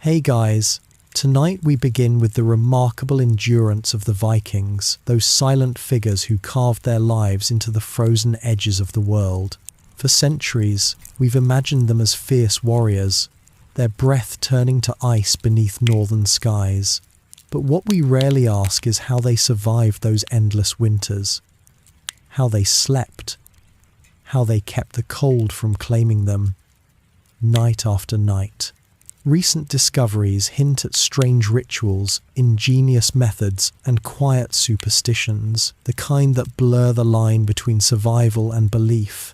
Hey guys, tonight we begin with the remarkable endurance of the Vikings, those silent figures who carved their lives into the frozen edges of the world. For centuries, we've imagined them as fierce warriors, their breath turning to ice beneath northern skies. But what we rarely ask is how they survived those endless winters, how they slept, how they kept the cold from claiming them, night after night. Recent discoveries hint at strange rituals, ingenious methods, and quiet superstitions, the kind that blur the line between survival and belief.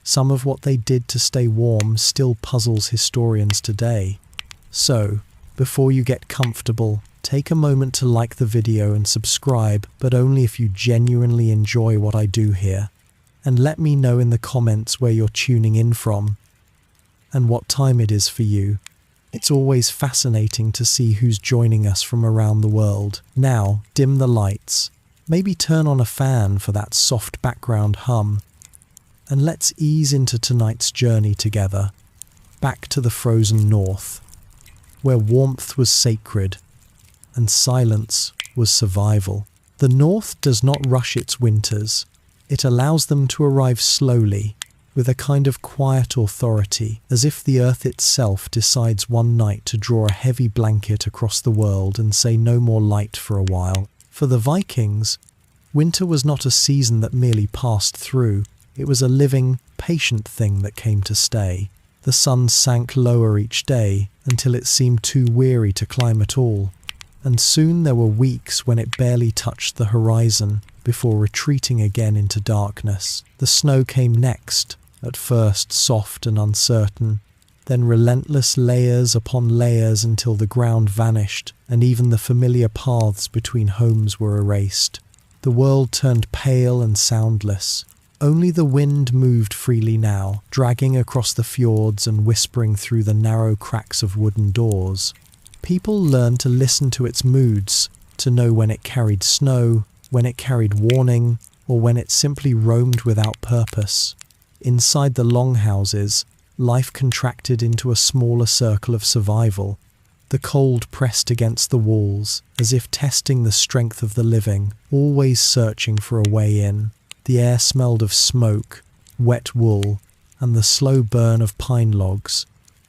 Some of what they did to stay warm still puzzles historians today. So, before you get comfortable, take a moment to like the video and subscribe, but only if you genuinely enjoy what I do here. And let me know in the comments where you're tuning in from, and what time it is for you. It's always fascinating to see who's joining us from around the world. Now, dim the lights, maybe turn on a fan for that soft background hum, and let's ease into tonight's journey together, back to the frozen north, where warmth was sacred and silence was survival. The north does not rush its winters. It allows them to arrive slowly, with a kind of quiet authority, as if the earth itself decides one night to draw a heavy blanket across the world and say no more light for a while. For the Vikings, winter was not a season that merely passed through. It was a living, patient thing that came to stay. The sun sank lower each day until it seemed too weary to climb at all, and soon there were weeks when it barely touched the horizon before retreating again into darkness. The snow came next, at first soft and uncertain, then relentless layers upon layers until the ground vanished and even the familiar paths between homes were erased. The world turned pale and soundless. Only the wind moved freely now, dragging across the fjords and whispering through the narrow cracks of wooden doors. People learned to listen to its moods, to know when it carried snow, when it carried warning, or when it simply roamed without purpose. Inside the longhouses, life contracted into a smaller circle of survival. The cold pressed against the walls, as if testing the strength of the living, always searching for a way in. The air smelled of smoke, wet wool, and the slow burn of pine logs.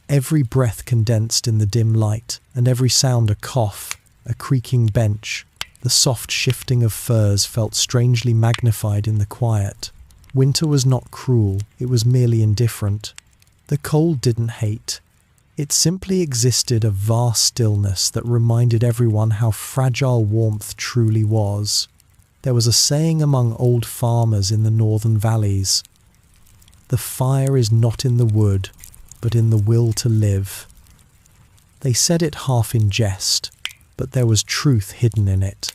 Every breath condensed in the dim light, and every sound a cough, a creaking bench. The soft shifting of furs felt strangely magnified in the quiet. Winter was not cruel, it was merely indifferent. The cold didn't hate. It simply existed, a vast stillness that reminded everyone how fragile warmth truly was. There was a saying among old farmers in the northern valleys: "The fire is not in the wood, but in the will to live." They said it half in jest, but there was truth hidden in it.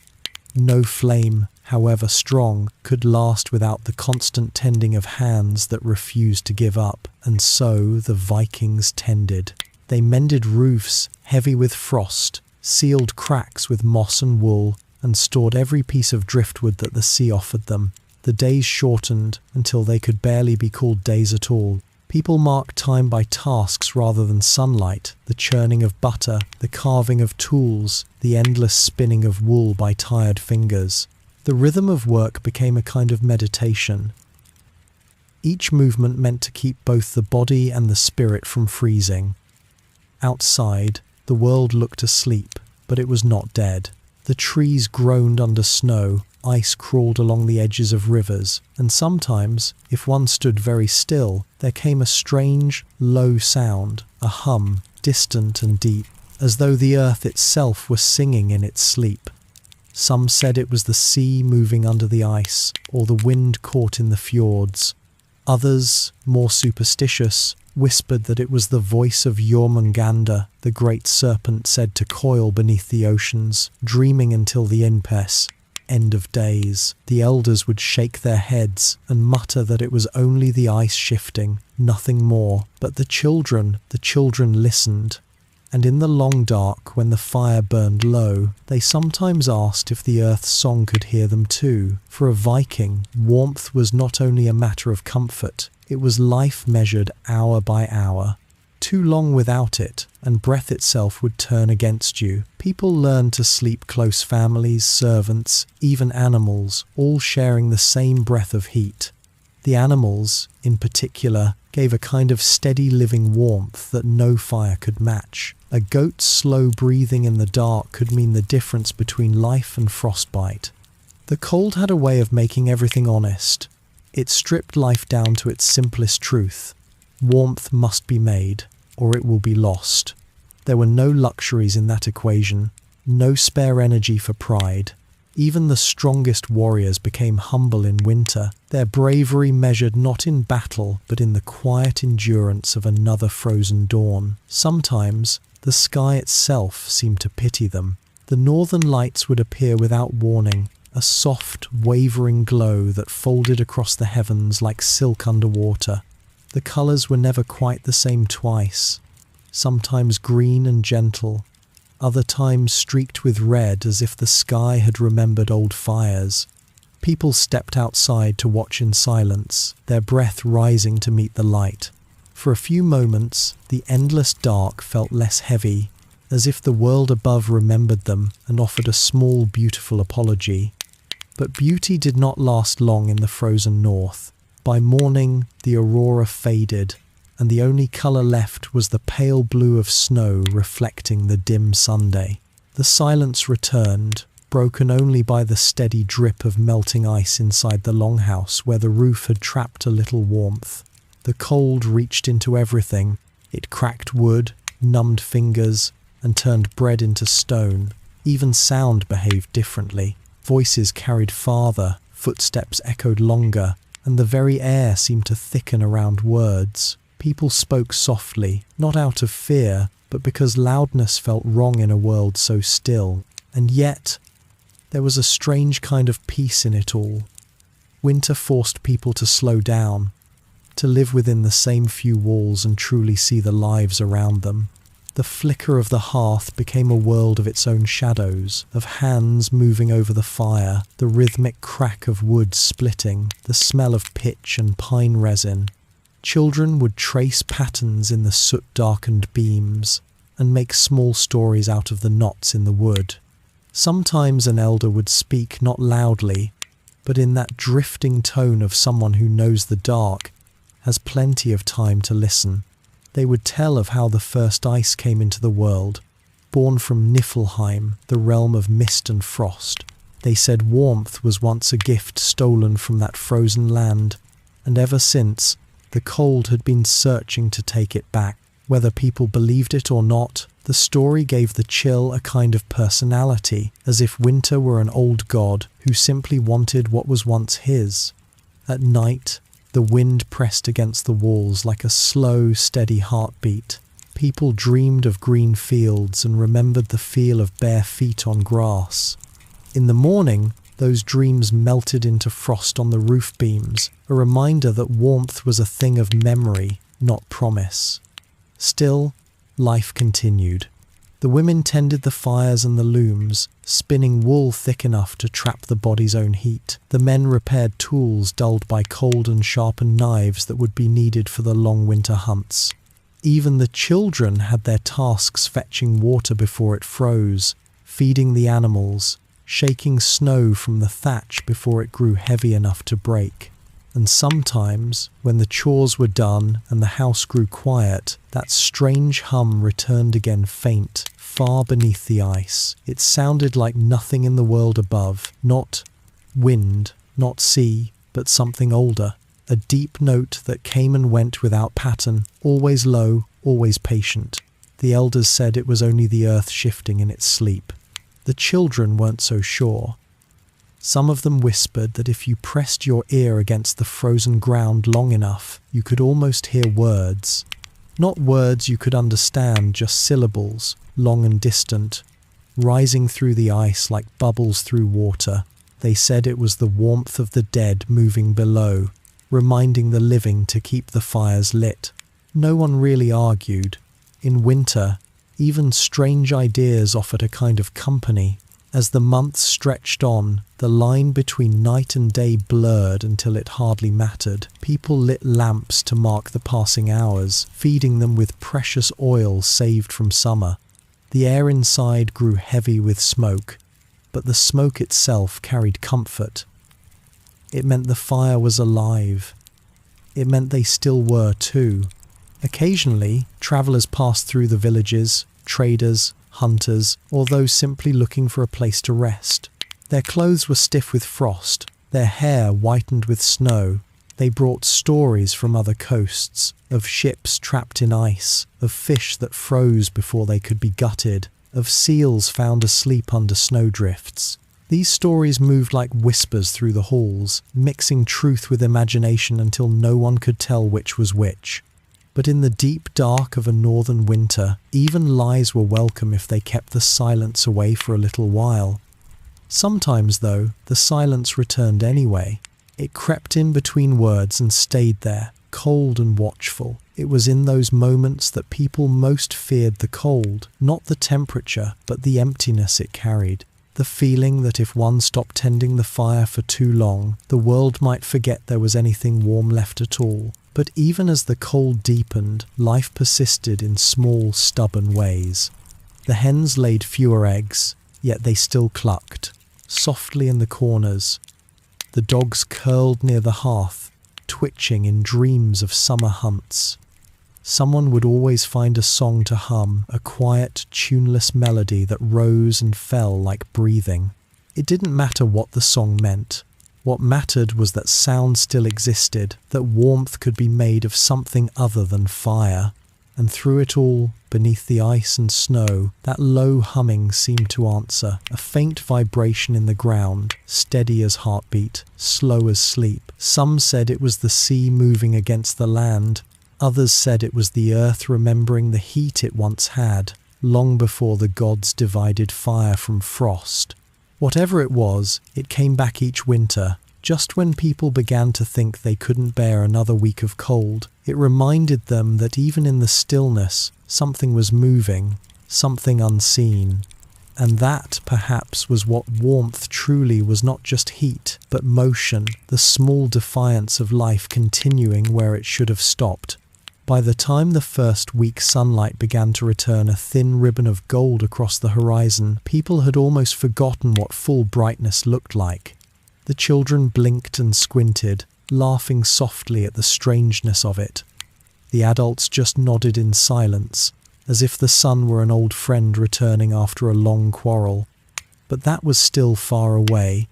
No flame, however strong, could last without the constant tending of hands that refused to give up, and so the Vikings tended. They mended roofs heavy with frost, sealed cracks with moss and wool, and stored every piece of driftwood that the sea offered them. The days shortened until they could barely be called days at all. People marked time by tasks rather than sunlight, the churning of butter, the carving of tools, the endless spinning of wool by tired fingers. The rhythm of work became a kind of meditation. Each movement meant to keep both the body and the spirit from freezing. Outside, the world looked asleep, but it was not dead. The trees groaned under snow, ice crawled along the edges of rivers, and sometimes, if one stood very still, there came a strange, low sound, a hum, distant and deep, as though the earth itself were singing in its sleep. Some said it was the sea moving under the ice, or the wind caught in the fjords. Others, more superstitious, whispered that it was the voice of Jormungandr, the great serpent said to coil beneath the oceans, dreaming until the end of days. The elders would shake their heads and mutter that it was only the ice shifting, nothing more. But the children listened. And in the long dark, when the fire burned low, they sometimes asked if the earth's song could hear them too. For a Viking, warmth was not only a matter of comfort, it was life measured hour by hour. Too long without it, and breath itself would turn against you. People learned to sleep close, families, servants, even animals, all sharing the same breath of heat. The animals, in particular, gave a kind of steady living warmth that no fire could match. A goat's slow breathing in the dark could mean the difference between life and frostbite. The cold had a way of making everything honest. It stripped life down to its simplest truth. Warmth must be made, or it will be lost. There were no luxuries in that equation, no spare energy for pride. Even the strongest warriors became humble in winter, their bravery measured not in battle but in the quiet endurance of another frozen dawn. Sometimes the sky itself seemed to pity them. The northern lights would appear without warning, a soft, wavering glow that folded across the heavens like silk underwater. The colours were never quite the same twice, sometimes green and gentle, other times streaked with red as if the sky had remembered old fires. People stepped outside to watch in silence, their breath rising to meet the light. For a few moments, the endless dark felt less heavy, as if the world above remembered them and offered a small, beautiful apology. But beauty did not last long in the frozen north. By morning, the aurora faded, and the only colour left was the pale blue of snow reflecting the dim Sunday. The silence returned, broken only by the steady drip of melting ice inside the longhouse where the roof had trapped a little warmth. The cold reached into everything. It cracked wood, numbed fingers, and turned bread into stone. Even sound behaved differently. Voices carried farther, footsteps echoed longer, and the very air seemed to thicken around words. People spoke softly, not out of fear, but because loudness felt wrong in a world so still. And yet, there was a strange kind of peace in it all. Winter forced people to slow down, to live within the same few walls and truly see the lives around them. The flicker of the hearth became a world of its own shadows, of hands moving over the fire, the rhythmic crack of wood splitting, the smell of pitch and pine resin. Children would trace patterns in the soot-darkened beams and make small stories out of the knots in the wood. Sometimes an elder would speak not loudly, but in that drifting tone of someone who knows the dark, has plenty of time to listen. They would tell of how the first ice came into the world, born from Niflheim, the realm of mist and frost. They said warmth was once a gift stolen from that frozen land, and ever since, the cold had been searching to take it back. Whether people believed it or not, the story gave the chill a kind of personality, as if winter were an old god who simply wanted what was once his. At night, the wind pressed against the walls like a slow, steady heartbeat. People dreamed of green fields and remembered the feel of bare feet on grass. In the morning, those dreams melted into frost on the roof beams, a reminder that warmth was a thing of memory, not promise. Still, life continued. The women tended the fires and the looms, spinning wool thick enough to trap the body's own heat. The men repaired tools dulled by cold and sharpened knives that would be needed for the long winter hunts. Even the children had their tasks fetching water before it froze, feeding the animals, shaking snow from the thatch before it grew heavy enough to break. And sometimes, when the chores were done and the house grew quiet, that strange hum returned again, faint, far beneath the ice. It sounded like nothing in the world above, not wind, not sea, but something older. A deep note that came and went without pattern, always low, always patient. The elders said it was only the earth shifting in its sleep. The children weren't so sure. Some of them whispered that if you pressed your ear against the frozen ground long enough, you could almost hear words. Not words you could understand, just syllables, long and distant, rising through the ice like bubbles through water. They said it was the warmth of the dead moving below, reminding the living to keep the fires lit. No one really argued. In winter, even strange ideas offered a kind of company, As the months stretched on, the line between night and day blurred until it hardly mattered. People lit lamps to mark the passing hours, feeding them with precious oil saved from summer. The air inside grew heavy with smoke, but the smoke itself carried comfort. It meant the fire was alive. It meant they still were too. Occasionally, travellers passed through the villages, traders, hunters, or those simply looking for a place to rest. Their clothes were stiff with frost, their hair whitened with snow. They brought stories from other coasts, of ships trapped in ice, of fish that froze before they could be gutted, of seals found asleep under snowdrifts. These stories moved like whispers through the halls, mixing truth with imagination until no one could tell which was which. But in the deep dark of a northern winter, even lies were welcome if they kept the silence away for a little while. Sometimes, though, the silence returned anyway. It crept in between words and stayed there, cold and watchful. It was in those moments that people most feared the cold, not the temperature, but the emptiness it carried. The feeling that if one stopped tending the fire for too long, the world might forget there was anything warm left at all. But even as the cold deepened, life persisted in small, stubborn ways. The hens laid fewer eggs, yet they still clucked, softly in the corners. The dogs curled near the hearth, twitching in dreams of summer hunts. Someone would always find a song to hum, a quiet, tuneless melody that rose and fell like breathing. It didn't matter what the song meant. What mattered was that sound still existed, that warmth could be made of something other than fire. And through it all, beneath the ice and snow, that low humming seemed to answer, a faint vibration in the ground, steady as heartbeat, slow as sleep. Some said it was the sea moving against the land. Others said it was the earth remembering the heat it once had, long before the gods divided fire from frost. Whatever it was, it came back each winter, just when people began to think they couldn't bear another week of cold. It reminded them that even in the stillness, something was moving, something unseen. And that, perhaps, was what warmth truly was, not just heat, but motion, the small defiance of life continuing where it should have stopped. By the time the first weak sunlight began to return a thin ribbon of gold across the horizon, people had almost forgotten what full brightness looked like. The children blinked and squinted, laughing softly at the strangeness of it. The adults just nodded in silence, as if the sun were an old friend returning after a long quarrel. But that was still far away.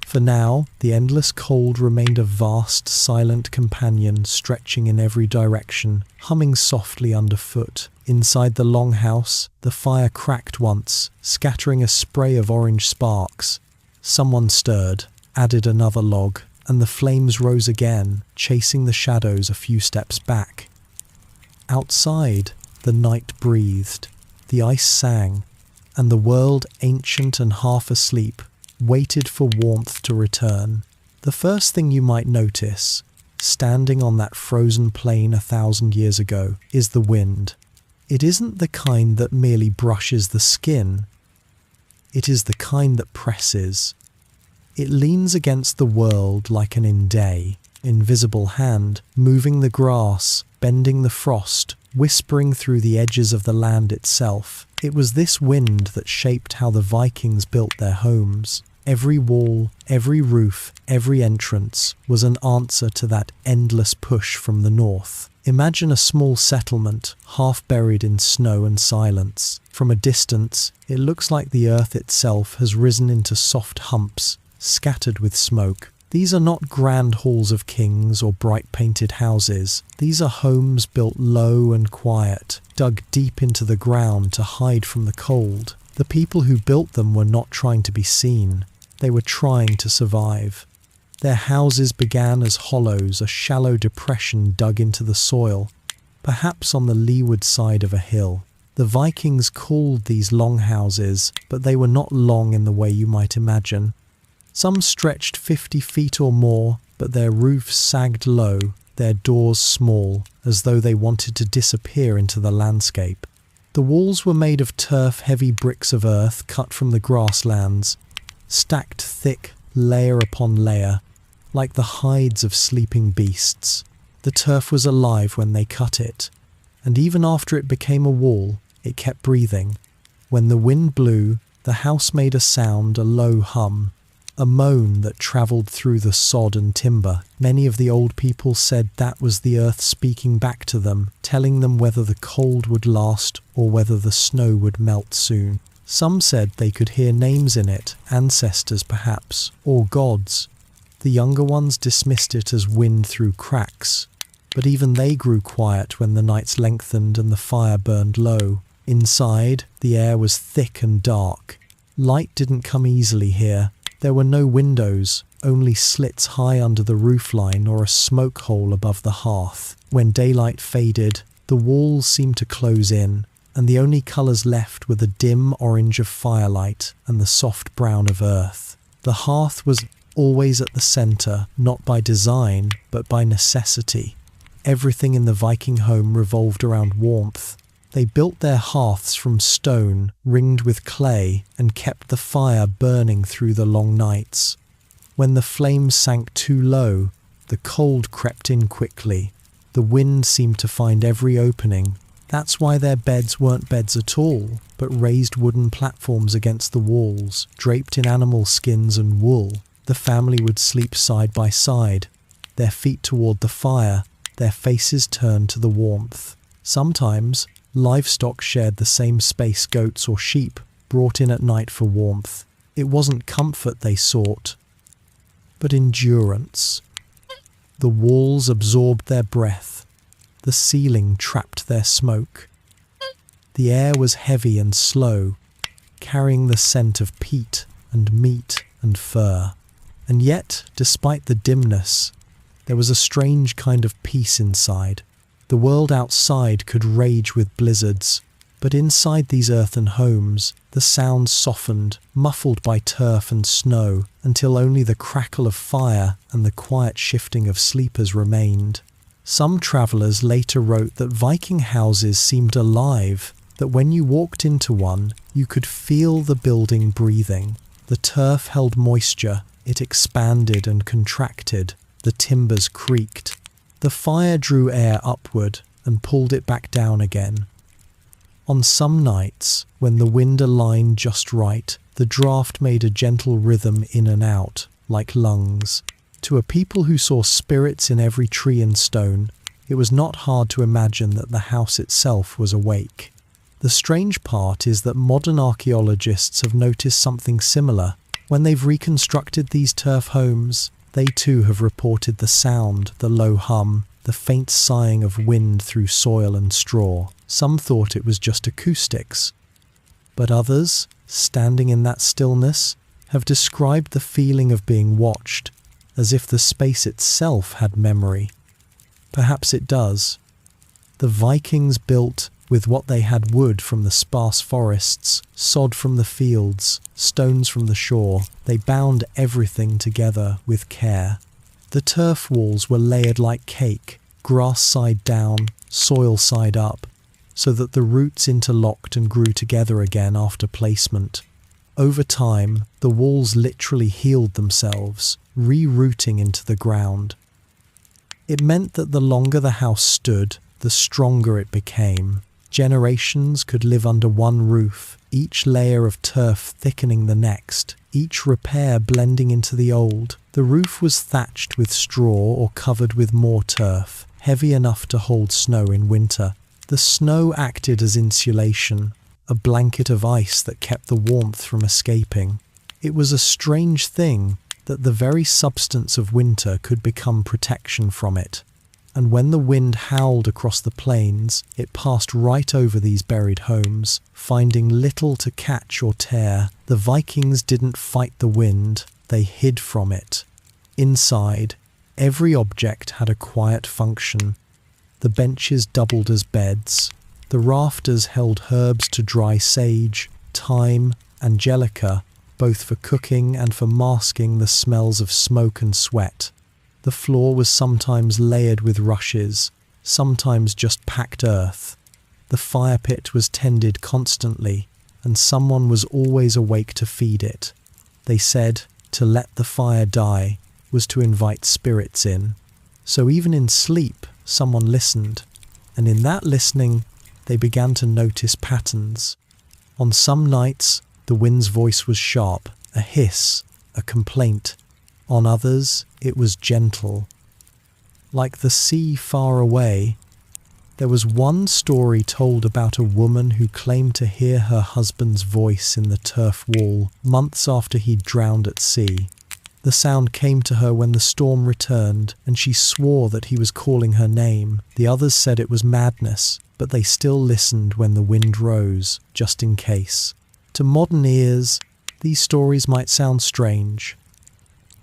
For now, the endless cold remained a vast, silent companion stretching in every direction, humming softly underfoot. Inside the longhouse, the fire cracked once, scattering a spray of orange sparks. Someone stirred, added another log, and the flames rose again, chasing the shadows a few steps back. Outside, the night breathed, the ice sang, and the world, ancient and half asleep, waited for warmth to return. The first thing you might notice, standing on that frozen plain 1,000 years ago, is the wind. It isn't the kind that merely brushes the skin. It is the kind that presses. It leans against the world like an invisible hand, moving the grass, bending the frost, whispering through the edges of the land itself. It was this wind that shaped how the Vikings built their homes. Every wall, every roof, every entrance was an answer to that endless push from the north. Imagine a small settlement, half buried in snow and silence. From a distance, it looks like the earth itself has risen into soft humps, scattered with smoke. These are not grand halls of kings or bright painted houses. These are homes built low and quiet, dug deep into the ground to hide from the cold. The people who built them were not trying to be seen. They were trying to survive. Their houses began as hollows, a shallow depression dug into the soil, perhaps on the leeward side of a hill. The Vikings called these longhouses, but they were not long in the way you might imagine. Some stretched 50 feet or more, but their roofs sagged low, their doors small, as though they wanted to disappear into the landscape. The walls were made of turf-heavy bricks of earth cut from the grasslands, stacked thick, layer upon layer, like the hides of sleeping beasts. The turf was alive when they cut it, and even after it became a wall, it kept breathing. When the wind blew, the house made a sound, a low hum, a moan that travelled through the sod and timber. Many of the old people said that was the earth speaking back to them, telling them whether the cold would last or whether the snow would melt soon. Some said they could hear names in it, ancestors perhaps, or gods. The younger ones dismissed it as wind through cracks, but even they grew quiet when the nights lengthened and the fire burned low. Inside, the air was thick and dark. Light didn't come easily here. There were no windows, only slits high under the roofline or a smoke hole above the hearth. When daylight faded, the walls seemed to close in, and the only colours left were the dim orange of firelight and the soft brown of earth. The hearth was always at the centre, not by design, but by necessity. Everything in the Viking home revolved around warmth. They built their hearths from stone, ringed with clay, and kept the fire burning through the long nights. When the flames sank too low, the cold crept in quickly. The wind seemed to find every opening. That's why their beds weren't beds at all, but raised wooden platforms against the walls, draped in animal skins and wool. The family would sleep side by side, their feet toward the fire, their faces turned to the warmth. Sometimes, livestock shared the same space, goats or sheep, brought in at night for warmth. It wasn't comfort they sought, but endurance. The walls absorbed their breath. The ceiling trapped their smoke. The air was heavy and slow, carrying the scent of peat and meat and fur. And yet, despite the dimness, there was a strange kind of peace inside. The world outside could rage with blizzards, but inside these earthen homes, the sounds softened, muffled by turf and snow, until only the crackle of fire and the quiet shifting of sleepers remained. Some travellers later wrote that Viking houses seemed alive, that when you walked into one, you could feel the building breathing. The turf held moisture, it expanded and contracted, the timbers creaked. The fire drew air upward and pulled it back down again. On some nights, when the wind aligned just right, the draught made a gentle rhythm in and out, like lungs. To a people who saw spirits in every tree and stone, it was not hard to imagine that the house itself was awake. The strange part is that modern archaeologists have noticed something similar. When they've reconstructed these turf homes, they too have reported the sound, the low hum, the faint sighing of wind through soil and straw. Some thought it was just acoustics, but others, standing in that stillness, have described the feeling of being watched, as if the space itself had memory. Perhaps it does. The Vikings built with what they had: wood from the sparse forests, sod from the fields, stones from the shore. They bound everything together with care. The turf walls were layered like cake, grass side down, soil side up, so that the roots interlocked and grew together again after placement. Over time, the walls literally healed themselves, re-rooting into the ground. It meant that the longer the house stood, the stronger it became. Generations could live under one roof, each layer of turf thickening the next, each repair blending into the old. The roof was thatched with straw or covered with more turf, heavy enough to hold snow in winter. The snow acted as insulation, a blanket of ice that kept the warmth from escaping. It was a strange thing that the very substance of winter could become protection from it. And when the wind howled across the plains, it passed right over these buried homes, finding little to catch or tear. The Vikings didn't fight the wind, they hid from it. Inside, every object had a quiet function. The benches doubled as beds. The rafters held herbs to dry sage, thyme, angelica, both for cooking and for masking the smells of smoke and sweat. The floor was sometimes layered with rushes, sometimes just packed earth. The fire pit was tended constantly, and someone was always awake to feed it. They said to let the fire die was to invite spirits in. So even in sleep, someone listened, and in that listening, they began to notice patterns. On some nights, the wind's voice was sharp, a hiss, a complaint. On others, it was gentle. Like the sea far away, there was one story told about a woman who claimed to hear her husband's voice in the turf wall months after he'd drowned at sea. The sound came to her when the storm returned, and she swore that he was calling her name. The others said it was madness, but they still listened when the wind rose, just in case. To modern ears, these stories might sound strange,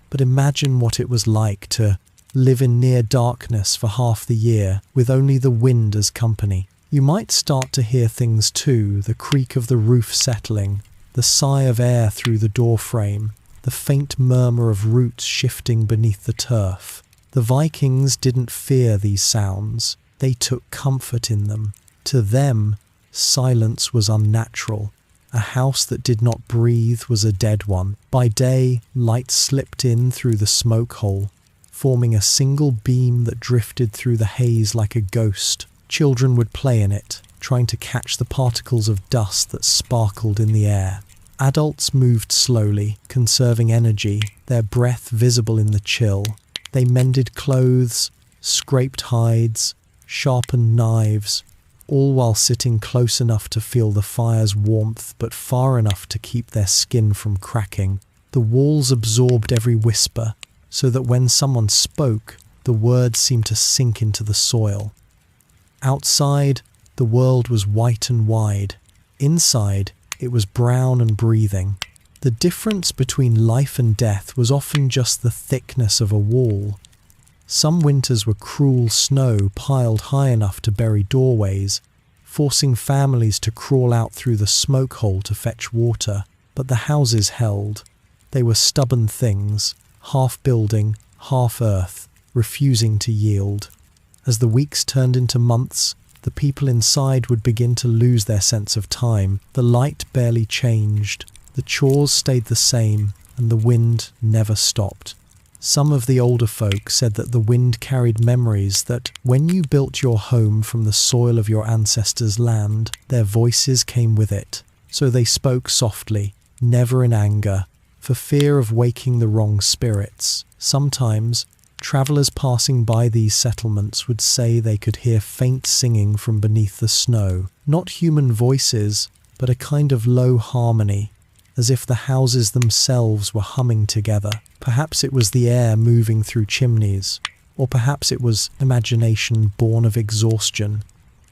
but imagine what it was like to live in near darkness for half the year with only the wind as company. You might start to hear things too, the creak of the roof settling, the sigh of air through the door frame, the faint murmur of roots shifting beneath the turf. The Vikings didn't fear these sounds, they took comfort in them. To them, silence was unnatural. A house that did not breathe was a dead one. By day, light slipped in through the smoke hole, forming a single beam that drifted through the haze like a ghost. Children would play in it, trying to catch the particles of dust that sparkled in the air. Adults moved slowly, conserving energy, their breath visible in the chill. They mended clothes, scraped hides, sharpened knives, all while sitting close enough to feel the fire's warmth but far enough to keep their skin from cracking. The walls absorbed every whisper, so that when someone spoke, the words seemed to sink into the soil. Outside, the world was white and wide. Inside, it was brown and breathing. The difference between life and death was often just the thickness of a wall. Some winters were cruel snow piled high enough to bury doorways, forcing families to crawl out through the smoke hole to fetch water. But the houses held. They were stubborn things, half building, half earth, refusing to yield. As the weeks turned into months, the people inside would begin to lose their sense of time. The light barely changed, the chores stayed the same, and the wind never stopped. Some of the older folk said that the wind carried memories that, when you built your home from the soil of your ancestors' land, their voices came with it. So they spoke softly, never in anger, for fear of waking the wrong spirits. Sometimes, travellers passing by these settlements would say they could hear faint singing from beneath the snow. Not human voices, but a kind of low harmony, as if the houses themselves were humming together. Perhaps it was the air moving through chimneys, or perhaps it was imagination born of exhaustion.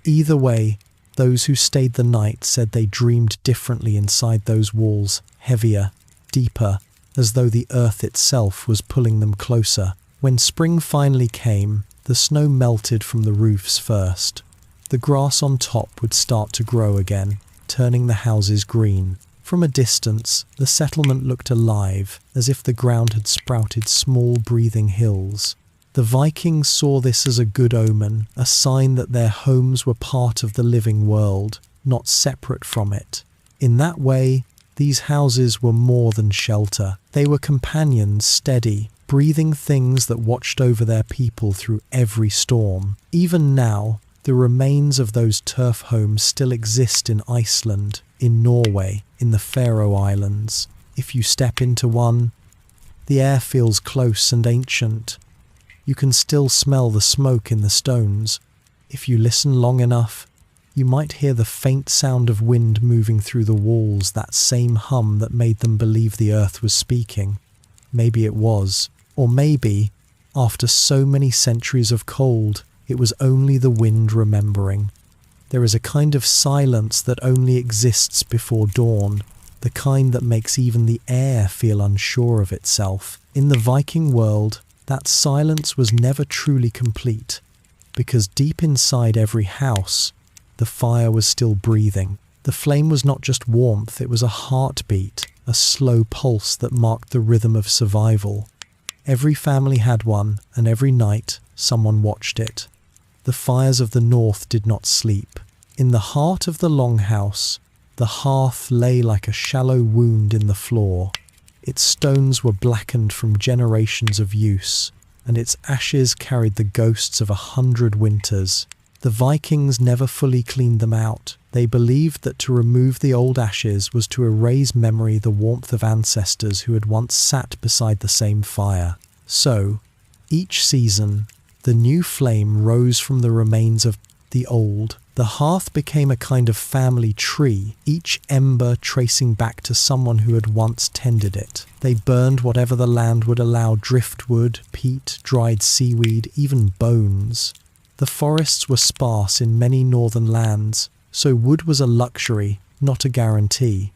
Either way, those who stayed the night said they dreamed differently inside those walls, heavier, deeper, as though the earth itself was pulling them closer. When spring finally came, the snow melted from the roofs first. The grass on top would start to grow again, turning the houses green. From a distance, the settlement looked alive, as if the ground had sprouted small breathing hills. The Vikings saw this as a good omen, a sign that their homes were part of the living world, not separate from it. In that way, these houses were more than shelter. They were companions, steady, breathing things that watched over their people through every storm. Even now, the remains of those turf homes still exist in Iceland, in Norway, in the Faroe Islands. If you step into one, the air feels close and ancient. You can still smell the smoke in the stones. If you listen long enough, you might hear the faint sound of wind moving through the walls, that same hum that made them believe the earth was speaking. Maybe it was. Or maybe, after so many centuries of cold, it was only the wind remembering. There is a kind of silence that only exists before dawn, the kind that makes even the air feel unsure of itself. In the Viking world, that silence was never truly complete, because deep inside every house, the fire was still breathing. The flame was not just warmth, it was a heartbeat, a slow pulse that marked the rhythm of survival. Every family had one, and every night someone watched it. The fires of the north did not sleep. In the heart of the longhouse, the hearth lay like a shallow wound in the floor. Its stones were blackened from generations of use, and its ashes carried the ghosts of 100 winters. The Vikings never fully cleaned them out. They believed that to remove the old ashes was to erase memory, the warmth of ancestors who had once sat beside the same fire. So, each season, the new flame rose from the remains of the old. The hearth became a kind of family tree, each ember tracing back to someone who had once tended it. They burned whatever the land would allow: driftwood, peat, dried seaweed, even bones. The forests were sparse in many northern lands, so wood was a luxury, not a guarantee.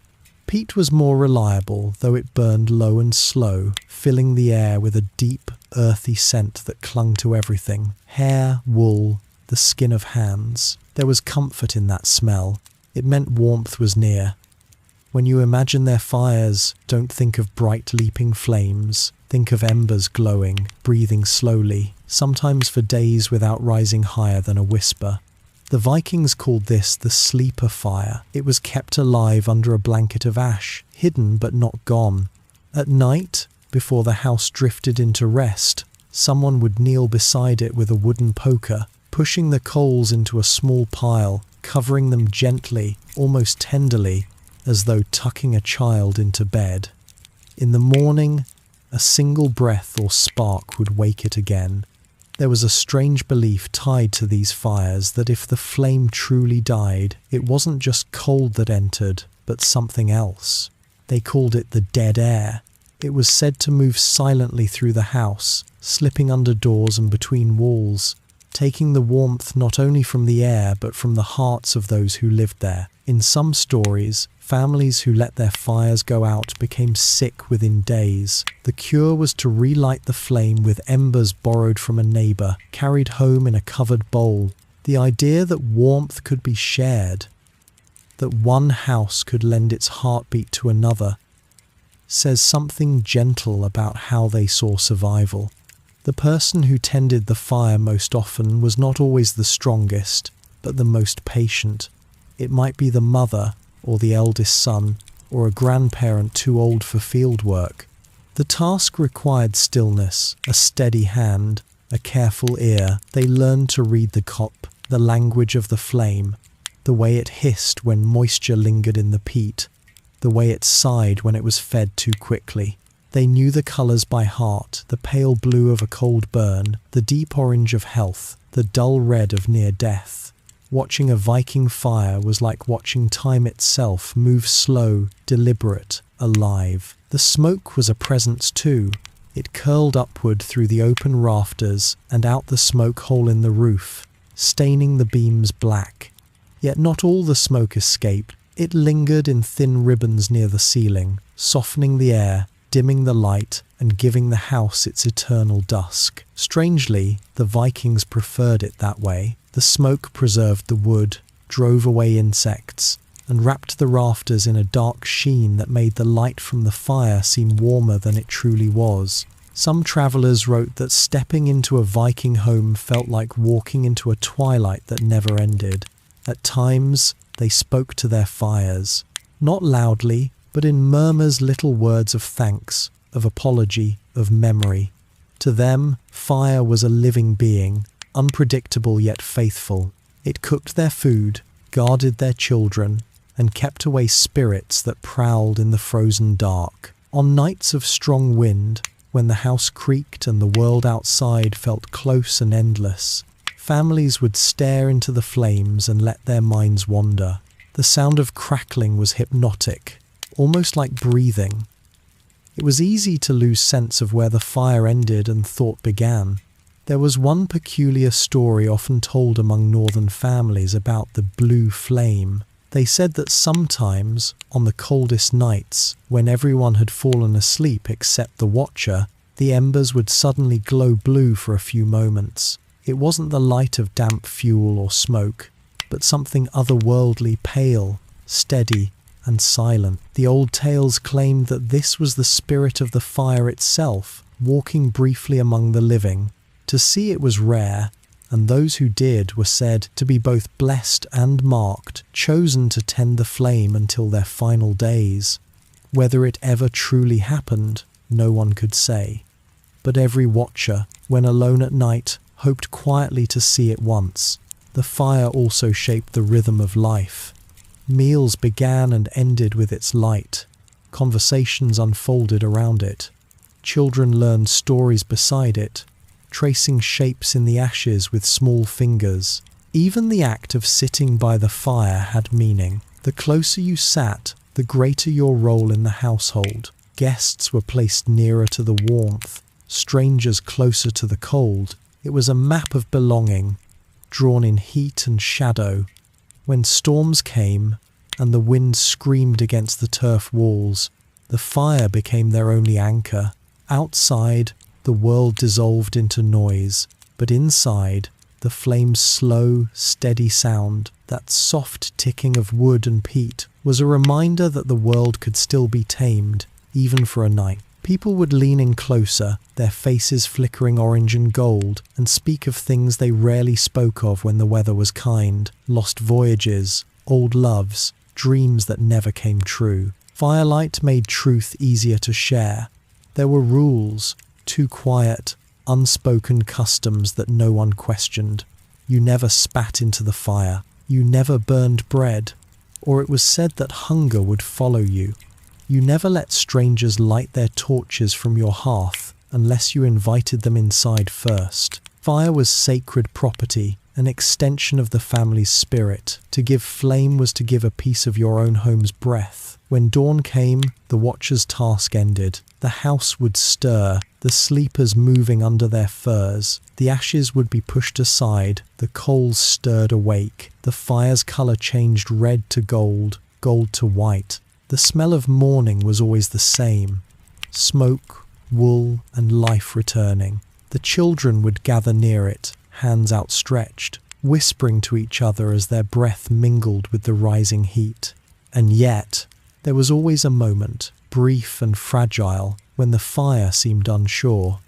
Peat was more reliable, though it burned low and slow, filling the air with a deep, earthy scent that clung to everything: hair, wool, the skin of hands. There was comfort in that smell. It meant warmth was near. When you imagine their fires, don't think of bright leaping flames. Think of embers glowing, breathing slowly, sometimes for days without rising higher than a whisper. The Vikings called this the sleeper fire. It was kept alive under a blanket of ash, hidden but not gone. At night, before the house drifted into rest, someone would kneel beside it with a wooden poker, pushing the coals into a small pile, covering them gently, almost tenderly, as though tucking a child into bed. In the morning, a single breath or spark would wake it again. There was a strange belief tied to these fires that if the flame truly died, it wasn't just cold that entered, but something else. They called it the dead air. It was said to move silently through the house, slipping under doors and between walls, taking the warmth not only from the air but from the hearts of those who lived there. In some stories, families who let their fires go out became sick within days. The cure was to relight the flame with embers borrowed from a neighbor, carried home in a covered bowl. The idea that warmth could be shared, that one house could lend its heartbeat to another, says something gentle about how they saw survival. The person who tended the fire most often was not always the strongest, but the most patient. It might be the mother, or the eldest son, or a grandparent too old for field work. The task required stillness, a steady hand, a careful ear. They learned to read the cop, the language of the flame, the way it hissed when moisture lingered in the peat, the way it sighed when it was fed too quickly. They knew the colours by heart: the pale blue of a cold burn, the deep orange of health, the dull red of near death. Watching a Viking fire was like watching time itself move slow, deliberate, alive. The smoke was a presence too. It curled upward through the open rafters and out the smoke hole in the roof, staining the beams black. Yet not all the smoke escaped. It lingered in thin ribbons near the ceiling, softening the air, dimming the light, and giving the house its eternal dusk. Strangely, the Vikings preferred it that way. The smoke preserved the wood, drove away insects, and wrapped the rafters in a dark sheen that made the light from the fire seem warmer than it truly was. Some travellers wrote that stepping into a Viking home felt like walking into a twilight that never ended. At times, they spoke to their fires, not loudly, but in murmurs, little words of thanks, of apology, of memory. To them, fire was a living being, unpredictable yet faithful. It cooked their food, guarded their children, and kept away spirits that prowled in the frozen dark. On nights of strong wind, when the house creaked and the world outside felt close and endless, families would stare into the flames and let their minds wander. The sound of crackling was hypnotic, almost like breathing. It was easy to lose sense of where the fire ended and thought began. There was one peculiar story often told among northern families about the blue flame. They said that sometimes, on the coldest nights, when everyone had fallen asleep except the watcher, the embers would suddenly glow blue for a few moments. It wasn't the light of damp fuel or smoke, but something otherworldly, pale, steady, and silent. The old tales claimed that this was the spirit of the fire itself, walking briefly among the living. To see it was rare, and those who did were said to be both blessed and marked, chosen to tend the flame until their final days. Whether it ever truly happened, no one could say. But every watcher, when alone at night, hoped quietly to see it once. The fire also shaped the rhythm of life. Meals began and ended with its light. Conversations unfolded around it. Children learned stories beside it, tracing shapes in the ashes with small fingers. Even the act of sitting by the fire had meaning. The closer you sat, the greater your role in the household. Guests were placed nearer to the warmth, strangers closer to the cold. It was a map of belonging, drawn in heat and shadow. When storms came and the wind screamed against the turf walls, the fire became their only anchor. Outside, the world dissolved into noise, but inside, the flame's slow, steady sound, that soft ticking of wood and peat, was a reminder that the world could still be tamed, even for a night. People would lean in closer, their faces flickering orange and gold, and speak of things they rarely spoke of when the weather was kind: lost voyages, old loves, dreams that never came true. Firelight made truth easier to share. There were rules, too quiet, unspoken customs that no one questioned. You never spat into the fire. You never burned bread, or it was said that hunger would follow you. You never let strangers light their torches from your hearth unless you invited them inside first. Fire was sacred property, an extension of the family's spirit. To give flame was to give a piece of your own home's breath. When dawn came, the watcher's task ended. The house would stir, the sleepers moving under their furs. The ashes would be pushed aside, the coals stirred awake. The fire's colour changed red to gold, gold to white. The smell of morning was always the same: smoke, wool, and life returning. The children would gather near it, hands outstretched, whispering to each other as their breath mingled with the rising heat. And yet, there was always a moment, brief and fragile, when the fire seemed unsure.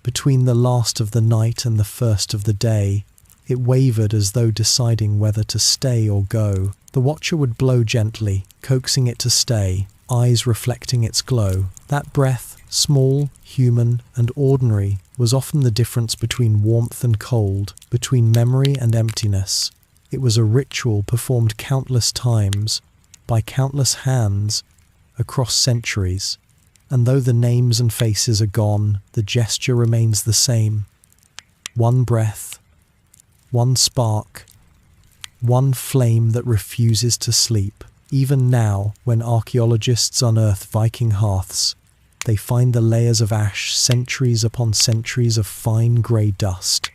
Between the last of the night and the first of the day, it wavered as though deciding whether to stay or go. The watcher would blow gently, coaxing it to stay, eyes reflecting its glow. That breath, small, human, and ordinary, was often the difference between warmth and cold, between memory and emptiness. It was a ritual performed countless times, by countless hands, across centuries. And though the names and faces are gone, the gesture remains the same. One breath, one spark, one flame that refuses to sleep. Even now, when archaeologists unearth Viking hearths, they find the layers of ash, centuries upon centuries of fine grey dust.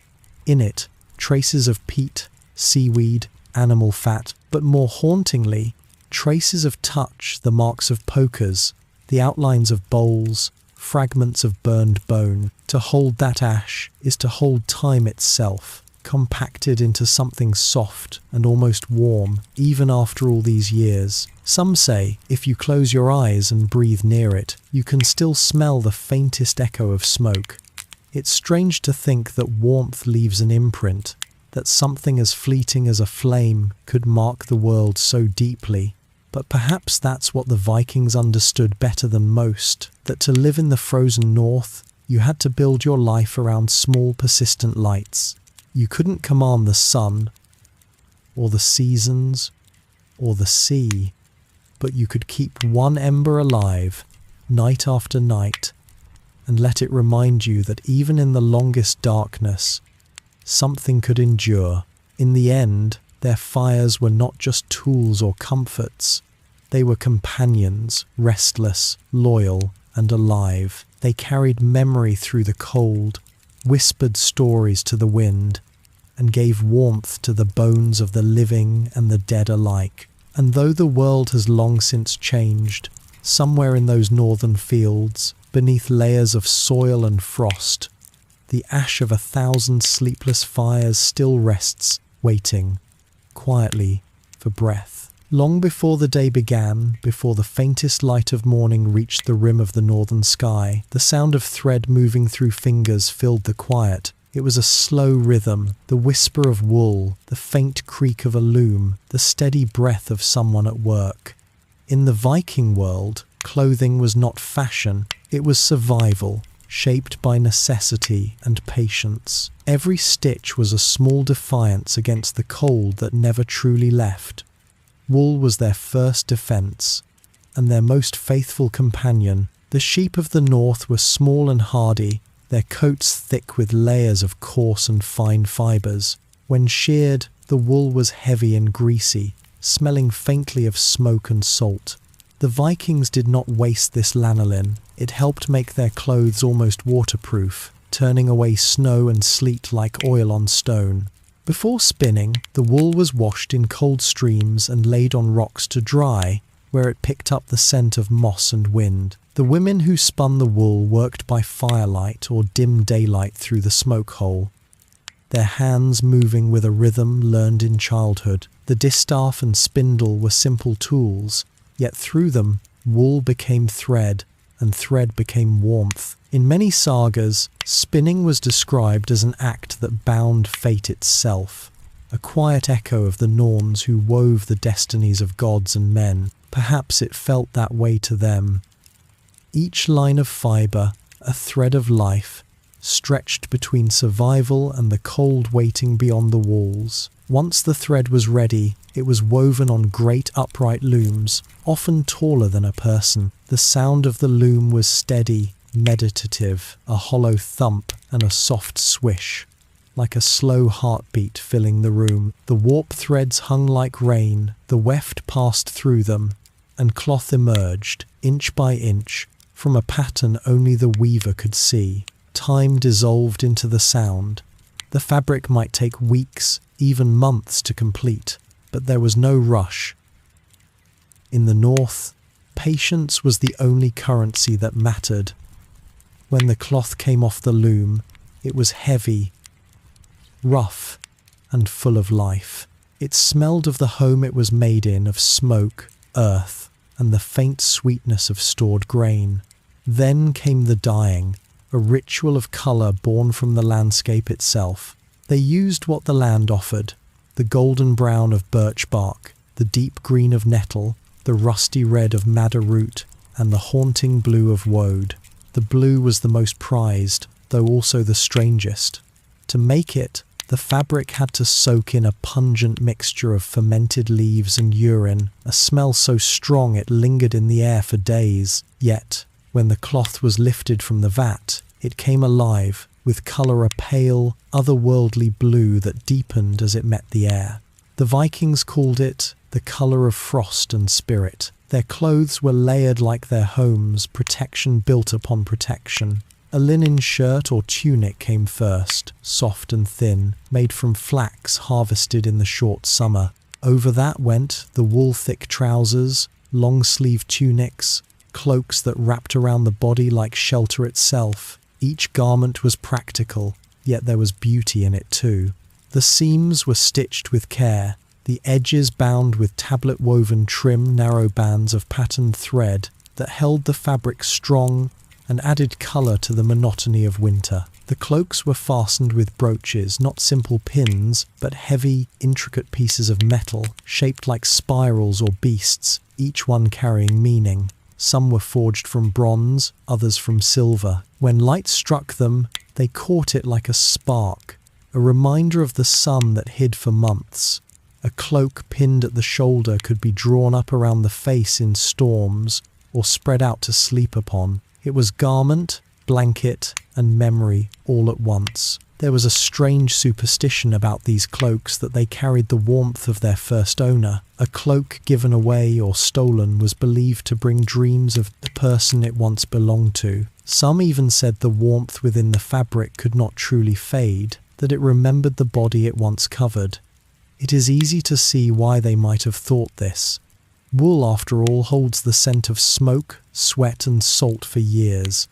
In it, traces of peat, seaweed, animal fat, but more hauntingly, traces of touch, the marks of pokers, the outlines of bowls, fragments of burned bone. To hold that ash is to hold time itself, compacted into something soft and almost warm, even after all these years. Some say, if you close your eyes and breathe near it, you can still smell the faintest echo of smoke. It's strange to think that warmth leaves an imprint, that something as fleeting as a flame could mark the world so deeply. But perhaps that's what the Vikings understood better than most, that to live in the frozen north, you had to build your life around small, persistent lights. You couldn't command the sun, or the seasons, or the sea, but you could keep one ember alive, night after night, and let it remind you that even in the longest darkness, something could endure. In the end, their fires were not just tools or comforts. They were companions, restless, loyal, and alive. They carried memory through the cold, whispered stories to the wind, and gave warmth to the bones of the living and the dead alike. And though the world has long since changed, somewhere in those northern fields, beneath layers of soil and frost, the ash of 1,000 sleepless fires still rests, waiting, quietly, for breath. Long before the day began, before the faintest light of morning reached the rim of the northern sky, the sound of thread moving through fingers filled the quiet. It was a slow rhythm, the whisper of wool, the faint creak of a loom, the steady breath of someone at work. In the Viking world, clothing was not fashion, it was survival, shaped by necessity and patience. Every stitch was a small defiance against the cold that never truly left. Wool was their first defense, and their most faithful companion. The sheep of the north were small and hardy, their coats thick with layers of coarse and fine fibres. When sheared, the wool was heavy and greasy, smelling faintly of smoke and salt. The Vikings did not waste this lanolin. It helped make their clothes almost waterproof, turning away snow and sleet like oil on stone. Before spinning, the wool was washed in cold streams and laid on rocks to dry, where it picked up the scent of moss and wind. The women who spun the wool worked by firelight or dim daylight through the smoke hole, their hands moving with a rhythm learned in childhood. The distaff and spindle were simple tools, yet through them wool became thread, and thread became warmth. In many sagas, spinning was described as an act that bound fate itself, a quiet echo of the Norns who wove the destinies of gods and men. Perhaps it felt that way to them. Each line of fibre, a thread of life, stretched between survival and the cold waiting beyond the walls. Once the thread was ready, it was woven on great upright looms, often taller than a person. The sound of the loom was steady, meditative, a hollow thump and a soft swish, like a slow heartbeat filling the room. The warp threads hung like rain, the weft passed through them, and cloth emerged, inch by inch, from a pattern only the weaver could see. Time dissolved into the sound. The fabric might take weeks, even months to complete, but there was no rush. In the north, patience was the only currency that mattered. When the cloth came off the loom, it was heavy, rough, and full of life. It smelled of the home it was made in, of smoke, earth, and the faint sweetness of stored grain. Then came the dyeing, a ritual of colour born from the landscape itself. They used what the land offered, the golden brown of birch bark, the deep green of nettle, the rusty red of madder root, and the haunting blue of woad. The blue was the most prized, though also the strangest. To make it, the fabric had to soak in a pungent mixture of fermented leaves and urine, a smell so strong it lingered in the air for days. Yet, when the cloth was lifted from the vat, it came alive, with colour a pale, otherworldly blue that deepened as it met the air. The Vikings called it the colour of frost and spirit. Their clothes were layered like their homes, protection built upon protection. A linen shirt or tunic came first, soft and thin, made from flax harvested in the short summer. Over that went the wool-thick trousers, long-sleeved tunics, cloaks that wrapped around the body like shelter itself. Each garment was practical, yet there was beauty in it too. The seams were stitched with care, the edges bound with tablet-woven trim narrow bands of patterned thread that held the fabric strong and added colour to the monotony of winter. The cloaks were fastened with brooches, not simple pins, but heavy, intricate pieces of metal, shaped like spirals or beasts, each one carrying meaning. Some were forged from bronze, others from silver. When light struck them, they caught it like a spark, a reminder of the sun that hid for months. A cloak pinned at the shoulder could be drawn up around the face in storms, or spread out to sleep upon. It was garment, blanket, and memory all at once. There was a strange superstition about these cloaks that they carried the warmth of their first owner. A cloak given away or stolen was believed to bring dreams of the person it once belonged to. Some even said the warmth within the fabric could not truly fade, that it remembered the body it once covered. It is easy to see why they might have thought this. Wool, after all, holds the scent of smoke, sweat, and salt for years.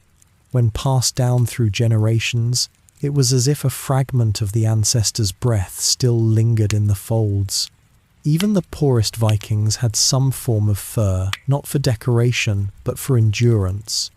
When passed down through generations, it was as if a fragment of the ancestor's breath still lingered in the folds. Even the poorest Vikings had some form of fur, not for decoration, but for endurance.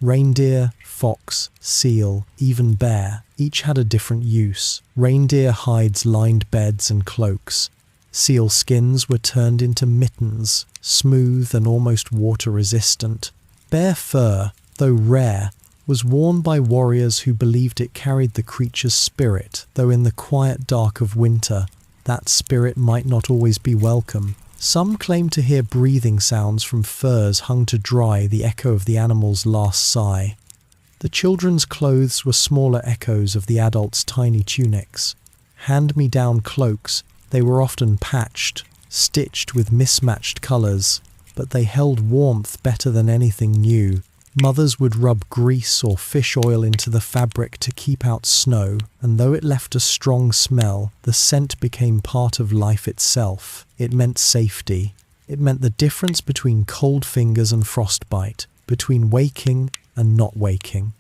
Reindeer, fox, seal, even bear, each had a different use. Reindeer hides lined beds and cloaks. Seal skins were turned into mittens, smooth and almost water-resistant. Bear fur, though rare, was worn by warriors who believed it carried the creature's spirit, though in the quiet dark of winter, that spirit might not always be welcome. Some claim to hear breathing sounds from furs hung to dry, the echo of the animal's last sigh. The children's clothes were smaller echoes of the adults' tiny tunics. Hand-me-down cloaks, they were often patched, stitched with mismatched colours, but they held warmth better than anything new. Mothers would rub grease or fish oil into the fabric to keep out snow, and though it left a strong smell, the scent became part of life itself. It meant safety. It meant the difference between cold fingers and frostbite, between waking and not waking.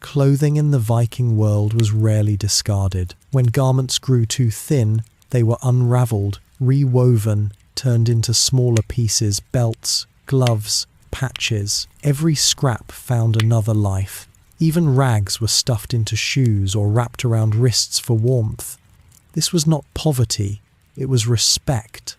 Clothing in the Viking world was rarely discarded. When garments grew too thin, they were unravelled, rewoven, turned into smaller pieces, belts, gloves, patches. Every scrap found another life. Even rags were stuffed into shoes or wrapped around wrists for warmth. This was not poverty, it was respect.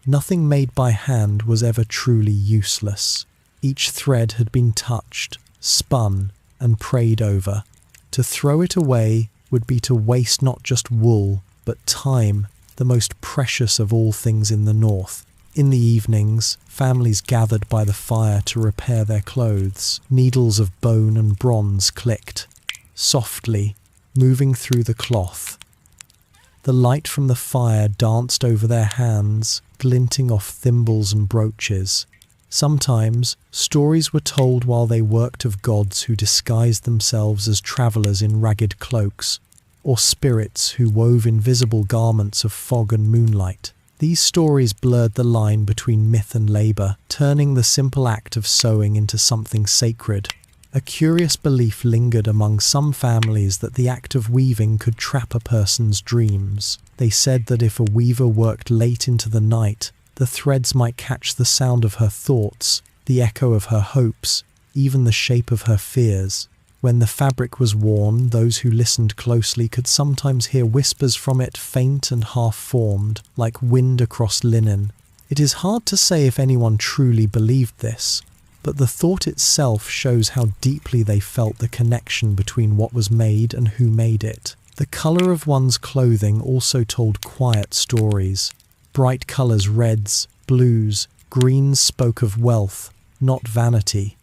Nothing made by hand was ever truly useless. Each thread had been touched, spun, and prayed over. To throw it away would be to waste not just wool, but time, the most precious of all things in the north. In the evenings, families gathered by the fire to repair their clothes. Needles of bone and bronze clicked, softly, moving through the cloth. The light from the fire danced over their hands, glinting off thimbles and brooches. Sometimes, stories were told while they worked of gods who disguised themselves as travellers in ragged cloaks, or spirits who wove invisible garments of fog and moonlight. These stories blurred the line between myth and labour, turning the simple act of sewing into something sacred. A curious belief lingered among some families that the act of weaving could trap a person's dreams. They said that if a weaver worked late into the night, the threads might catch the sound of her thoughts, the echo of her hopes, even the shape of her fears. When the fabric was worn, those who listened closely could sometimes hear whispers from it, faint and half-formed, like wind across linen. It is hard to say if anyone truly believed this, but the thought itself shows how deeply they felt the connection between what was made and who made it. The colour of one's clothing also told quiet stories. Bright colours, reds, blues, greens spoke of wealth, not vanity.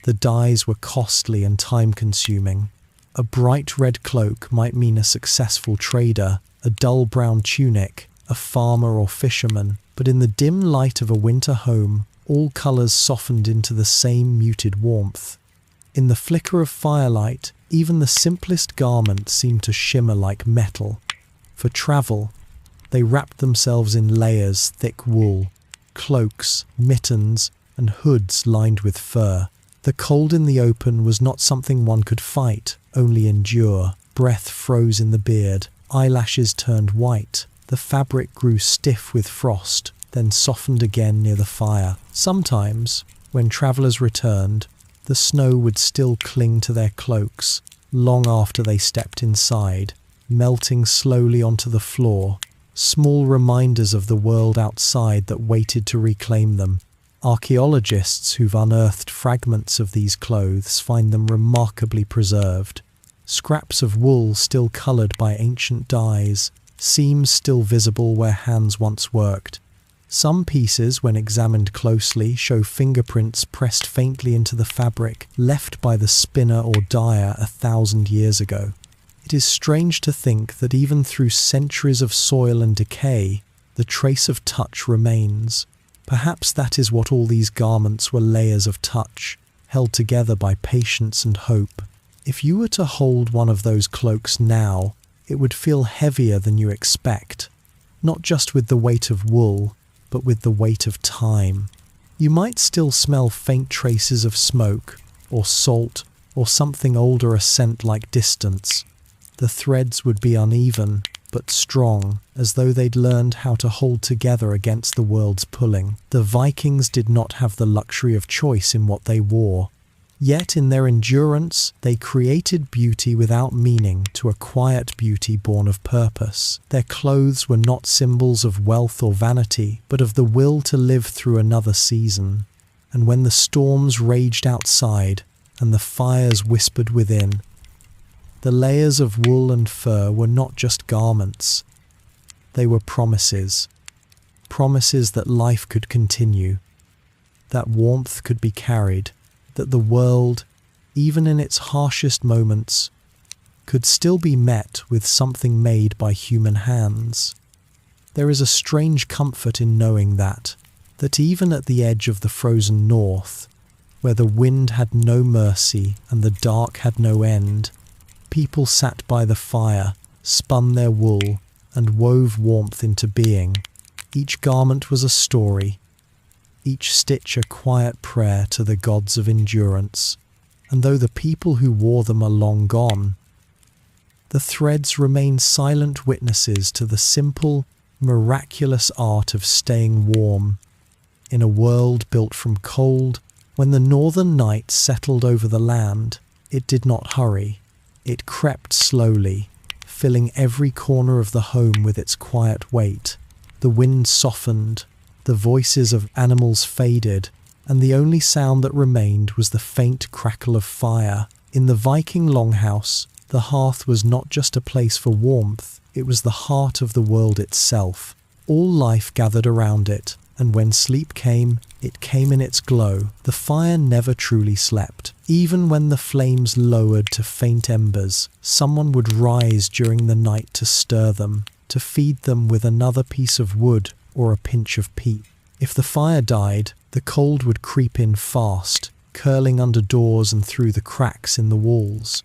The dyes were costly and time-consuming. A bright red cloak might mean a successful trader, a dull brown tunic, a farmer or fisherman, but in the dim light of a winter home, all colours softened into the same muted warmth. In the flicker of firelight, even the simplest garment seemed to shimmer like metal. For travel, they wrapped themselves in layers, thick wool, cloaks, mittens, and hoods lined with fur. The cold in the open was not something one could fight, only endure. Breath froze in the beard, eyelashes turned white. The fabric grew stiff with frost, then softened again near the fire. Sometimes, when travellers returned, the snow would still cling to their cloaks, long after they stepped inside, melting slowly onto the floor, small reminders of the world outside that waited to reclaim them. Archaeologists who've unearthed fragments of these clothes find them remarkably preserved. Scraps of wool still coloured by ancient dyes, seams still visible where hands once worked. Some pieces, when examined closely, show fingerprints pressed faintly into the fabric, left by the spinner or dyer 1,000 years ago. It is strange to think that even through centuries of soil and decay, the trace of touch remains. Perhaps that is what all these garments were, layers of touch, held together by patience and hope. If you were to hold one of those cloaks now, it would feel heavier than you expect, not just with the weight of wool, but with the weight of time. You might still smell faint traces of smoke, or salt, or something older, a scent like distance. The threads would be uneven, but strong, as though they'd learned how to hold together against the world's pulling. The Vikings did not have the luxury of choice in what they wore. Yet in their endurance, they created beauty without meaning to a quiet beauty born of purpose. Their clothes were not symbols of wealth or vanity, but of the will to live through another season. And when the storms raged outside and the fires whispered within, the layers of wool and fur were not just garments. They were promises. Promises that life could continue, that warmth could be carried, that the world, even in its harshest moments, could still be met with something made by human hands. There is a strange comfort in knowing that even at the edge of the frozen north, where the wind had no mercy and the dark had no end, people sat by the fire, spun their wool, and wove warmth into being. Each garment was a story, each stitch a quiet prayer to the gods of endurance, and though the people who wore them are long gone, the threads remain silent witnesses to the simple, miraculous art of staying warm in a world built from cold. When the northern night settled over the land, it did not hurry. It crept slowly, filling every corner of the home with its quiet weight. The wind softened, the voices of animals faded, and the only sound that remained was the faint crackle of fire. In the Viking longhouse, the hearth was not just a place for warmth, it was the heart of the world itself. All life gathered around it, and when sleep came, it came in its glow. The fire never truly slept. Even when the flames lowered to faint embers, someone would rise during the night to stir them, to feed them with another piece of wood or a pinch of peat. If the fire died, the cold would creep in fast, curling under doors and through the cracks in the walls.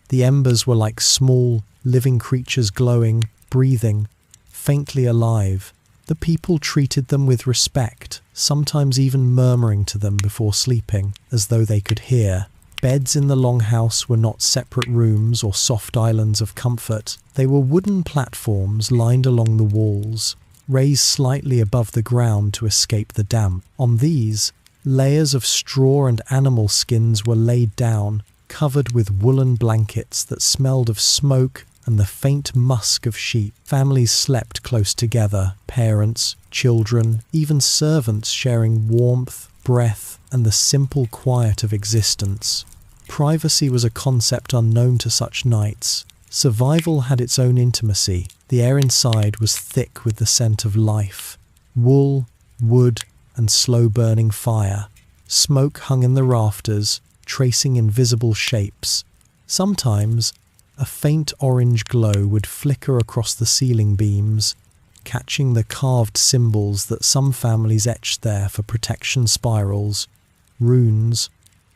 The embers were like small, living creatures glowing, breathing, faintly alive. The people treated them with respect, sometimes even murmuring to them before sleeping, as though they could hear. Beds in the longhouse were not separate rooms or soft islands of comfort. They were wooden platforms lined along the walls, raised slightly above the ground to escape the damp. On these, layers of straw and animal skins were laid down, covered with woolen blankets that smelled of smoke and the faint musk of sheep. Families slept close together, parents, children, even servants sharing warmth, breath, and the simple quiet of existence. Privacy was a concept unknown to such nights. Survival had its own intimacy. The air inside was thick with the scent of life. Wool, wood, and slow-burning fire. Smoke hung in the rafters, tracing invisible shapes. Sometimes, a faint orange glow would flicker across the ceiling beams, catching the carved symbols that some families etched there for protection: spirals, runes,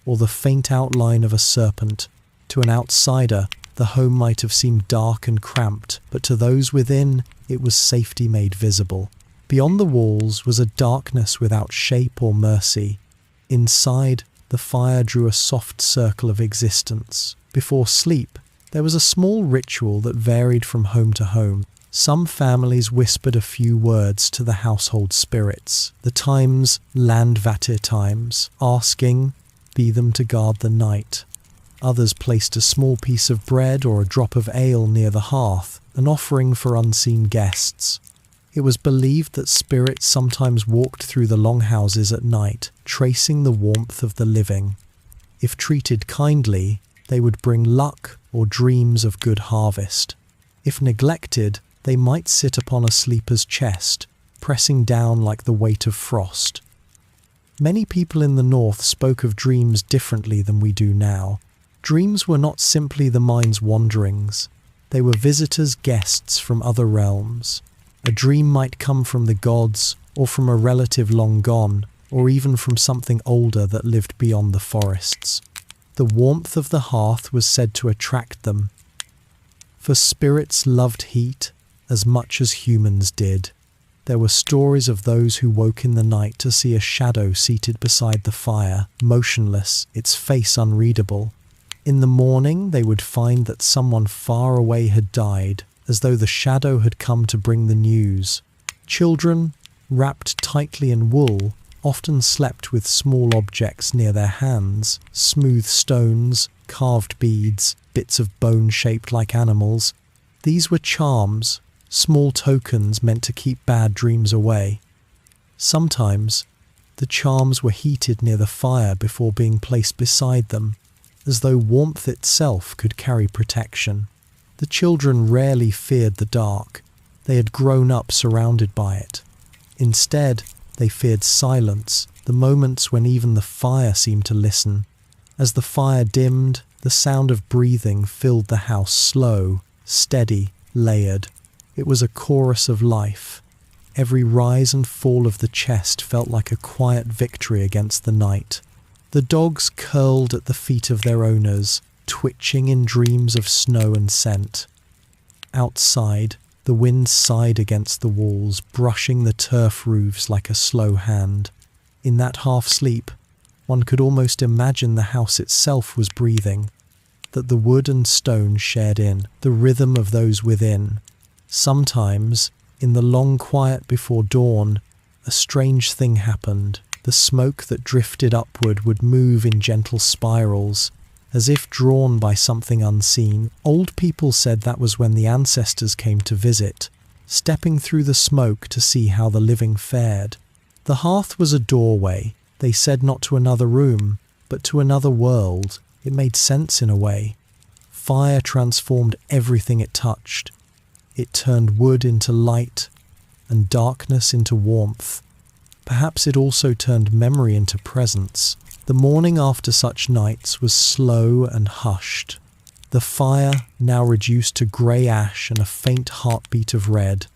or the faint outline of a serpent. To an outsider, the home might have seemed dark and cramped, but to those within, it was safety made visible. Beyond the walls was a darkness without shape or mercy. Inside, the fire drew a soft circle of existence. Before sleep, there was a small ritual that varied from home to home. Some families whispered a few words to the household spirits, the times landvatir times, asking, be them to guard the night. Others placed a small piece of bread or a drop of ale near the hearth, an offering for unseen guests. It was believed that spirits sometimes walked through the longhouses at night, tracing the warmth of the living. If treated kindly, they would bring luck or dreams of good harvest. If neglected, they might sit upon a sleeper's chest, pressing down like the weight of frost. Many people in the north spoke of dreams differently than we do now. Dreams were not simply the mind's wanderings. They were visitors, guests from other realms. A dream might come from the gods, or from a relative long gone, or even from something older that lived beyond the forests. The warmth of the hearth was said to attract them, for spirits loved heat as much as humans did. There were stories of those who woke in the night to see a shadow seated beside the fire, motionless, its face unreadable. In the morning, they would find that someone far away had died, as though the shadow had come to bring the news. Children, wrapped tightly in wool, often slept with small objects near their hands, smooth stones, carved beads, bits of bone shaped like animals. These were charms, small tokens meant to keep bad dreams away. Sometimes, the charms were heated near the fire before being placed beside them, as though warmth itself could carry protection. The children rarely feared the dark. They had grown up surrounded by it. Instead, they feared silence, the moments when even the fire seemed to listen. As the fire dimmed, the sound of breathing filled the house, slow, steady, layered. It was a chorus of life. Every rise and fall of the chest felt like a quiet victory against the night. The dogs curled at the feet of their owners, twitching in dreams of snow and scent. Outside, the wind sighed against the walls, brushing the turf roofs like a slow hand. In that half-sleep, one could almost imagine the house itself was breathing, that the wood and stone shared in the rhythm of those within. Sometimes, in the long quiet before dawn, a strange thing happened. The smoke that drifted upward would move in gentle spirals, as if drawn by something unseen. Old people said that was when the ancestors came to visit, stepping through the smoke to see how the living fared. The hearth was a doorway, they said, not to another room, but to another world. It made sense in a way. Fire transformed everything it touched. It turned wood into light and darkness into warmth. Perhaps it also turned memory into presence. The morning after such nights was slow and hushed. The fire, now reduced to grey ash and a faint heartbeat of red,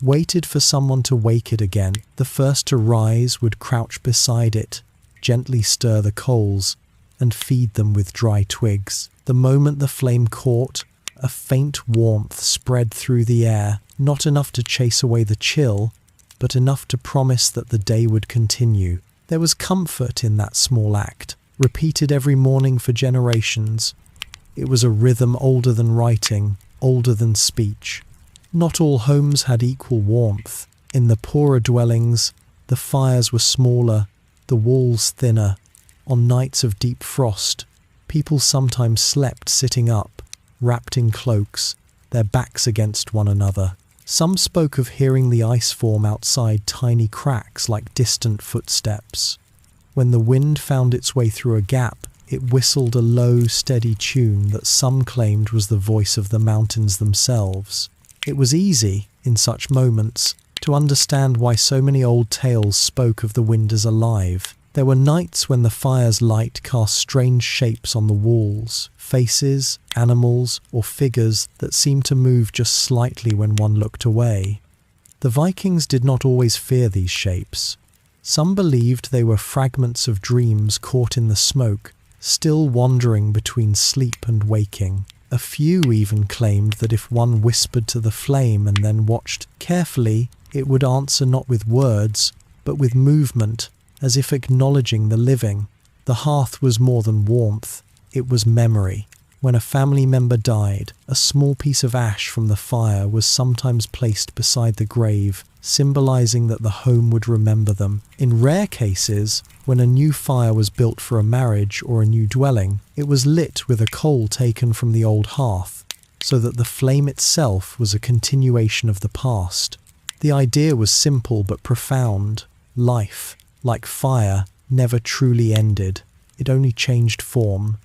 waited for someone to wake it again. The first to rise would crouch beside it, gently stir the coals, and feed them with dry twigs. The moment the flame caught, a faint warmth spread through the air, not enough to chase away the chill, but enough to promise that the day would continue. There was comfort in that small act, repeated every morning for generations. It was a rhythm older than writing, older than speech. Not all homes had equal warmth. In the poorer dwellings, the fires were smaller, the walls thinner. On nights of deep frost, people sometimes slept sitting up, wrapped in cloaks, their backs against one another. Some spoke of hearing the ice form outside tiny cracks like distant footsteps. When the wind found its way through a gap, it whistled a low, steady tune that some claimed was the voice of the mountains themselves. It was easy, in such moments, to understand why so many old tales spoke of the wind as alive. There were nights when the fire's light cast strange shapes on the walls, faces, animals, or figures that seemed to move just slightly when one looked away. The Vikings did not always fear these shapes. Some believed they were fragments of dreams caught in the smoke, still wandering between sleep and waking. A few even claimed that if one whispered to the flame and then watched carefully, it would answer not with words, but with movement, as if acknowledging the living. The hearth was more than warmth, it was memory. When a family member died, a small piece of ash from the fire was sometimes placed beside the grave, symbolizing that the home would remember them. In rare cases, when a new fire was built for a marriage or a new dwelling, it was lit with a coal taken from the old hearth, so that the flame itself was a continuation of the past. The idea was simple but profound. Life, like fire, never truly ended. It only changed form.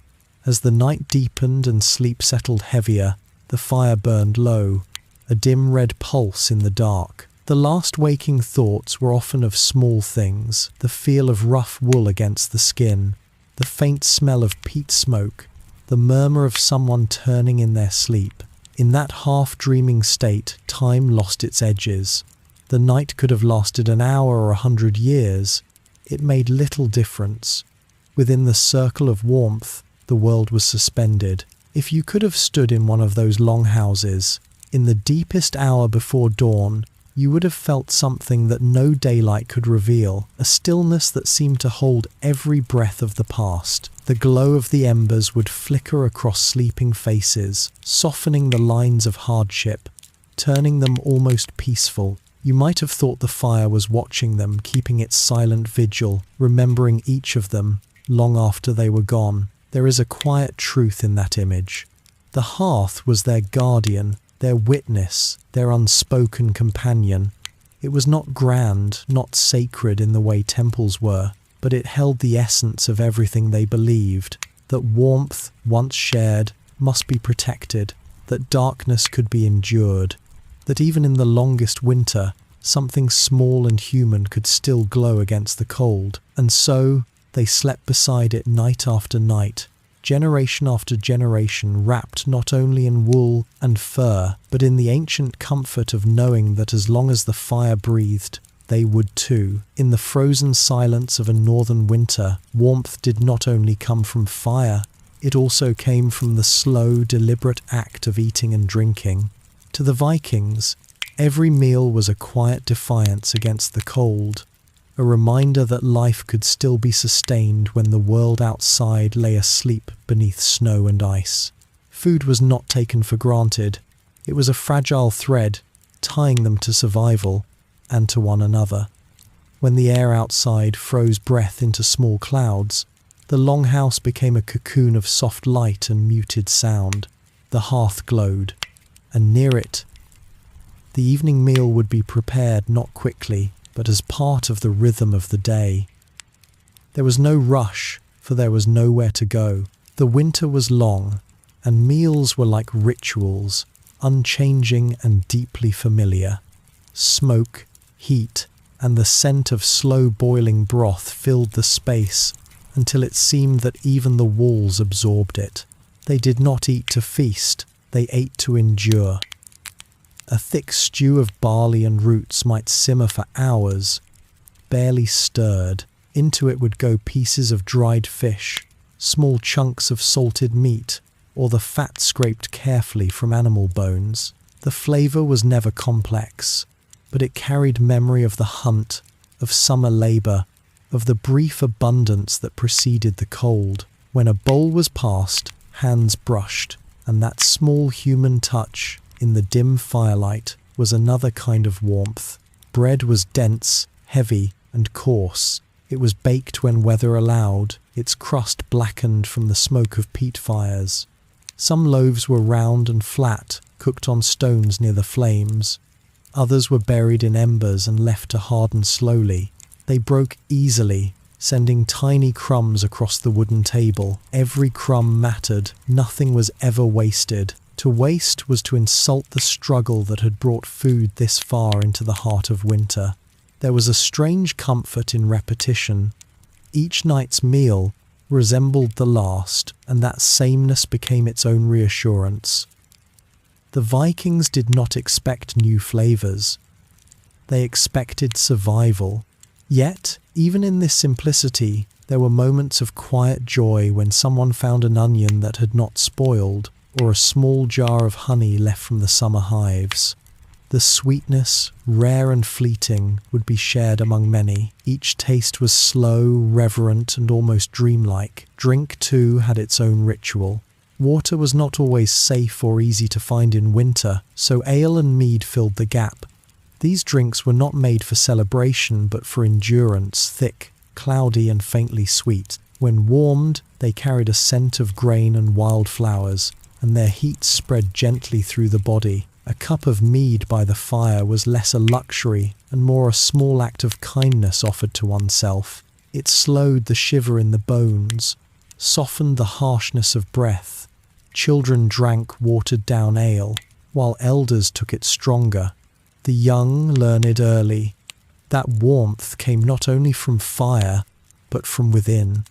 As the night deepened and sleep settled heavier, the fire burned low, a dim red pulse in the dark. The last waking thoughts were often of small things, the feel of rough wool against the skin, the faint smell of peat smoke, the murmur of someone turning in their sleep. In that half-dreaming state, time lost its edges. The night could have lasted an hour or 100 years. It made little difference. Within the circle of warmth, the world was suspended. If you could have stood in one of those long houses, in the deepest hour before dawn, you would have felt something that no daylight could reveal, a stillness that seemed to hold every breath of the past. The glow of the embers would flicker across sleeping faces, softening the lines of hardship, turning them almost peaceful. You might have thought the fire was watching them, keeping its silent vigil, remembering each of them long after they were gone. There is a quiet truth in that image. The hearth was their guardian, their witness, their unspoken companion. It was not grand, not sacred in the way temples were, but it held the essence of everything they believed, that warmth, once shared, must be protected, that darkness could be endured, that even in the longest winter, something small and human could still glow against the cold. And so, they slept beside it night after night, generation after generation, wrapped not only in wool and fur, but in the ancient comfort of knowing that as long as the fire breathed, they would too. In the frozen silence of a northern winter, warmth did not only come from fire, it also came from the slow, deliberate act of eating and drinking. To the Vikings, every meal was a quiet defiance against the cold, a reminder that life could still be sustained when the world outside lay asleep beneath snow and ice. Food was not taken for granted. It was a fragile thread, tying them to survival and to one another. When the air outside froze breath into small clouds, the longhouse became a cocoon of soft light and muted sound. The hearth glowed, and near it, the evening meal would be prepared not quickly, but as part of the rhythm of the day. There was no rush, for there was nowhere to go. The winter was long, and meals were like rituals, unchanging and deeply familiar. Smoke, heat, and the scent of slow-boiling broth filled the space until it seemed that even the walls absorbed it. They did not eat to feast, they ate to endure. A thick stew of barley and roots might simmer for hours, barely stirred. Into it would go pieces of dried fish, small chunks of salted meat, or the fat scraped carefully from animal bones. The flavour was never complex, but it carried memory of the hunt, of summer labour, of the brief abundance that preceded the cold. When a bowl was passed, hands brushed, and that small human touch in the dim firelight was another kind of warmth. Bread was dense, heavy, and coarse. It was baked when weather allowed, its crust blackened from the smoke of peat fires. Some loaves were round and flat, cooked on stones near the flames. Others were buried in embers and left to harden slowly. They broke easily, sending tiny crumbs across the wooden table. Every crumb mattered. Nothing was ever wasted. To waste was to insult the struggle that had brought food this far into the heart of winter. There was a strange comfort in repetition. Each night's meal resembled the last, and that sameness became its own reassurance. The Vikings did not expect new flavours. They expected survival. Yet, even in this simplicity, there were moments of quiet joy when someone found an onion that had not spoiled, or a small jar of honey left from the summer hives. The sweetness, rare and fleeting, would be shared among many. Each taste was slow, reverent, and almost dreamlike. Drink, too, had its own ritual. Water was not always safe or easy to find in winter, so ale and mead filled the gap. These drinks were not made for celebration, but for endurance, thick, cloudy, and faintly sweet. When warmed, they carried a scent of grain and wildflowers, and their heat spread gently through the body. A cup of mead by the fire was less a luxury and more a small act of kindness offered to oneself. It slowed the shiver in the bones, softened the harshness of breath. Children drank watered-down ale, while elders took it stronger. The young learned early. That warmth came not only from fire, but from within.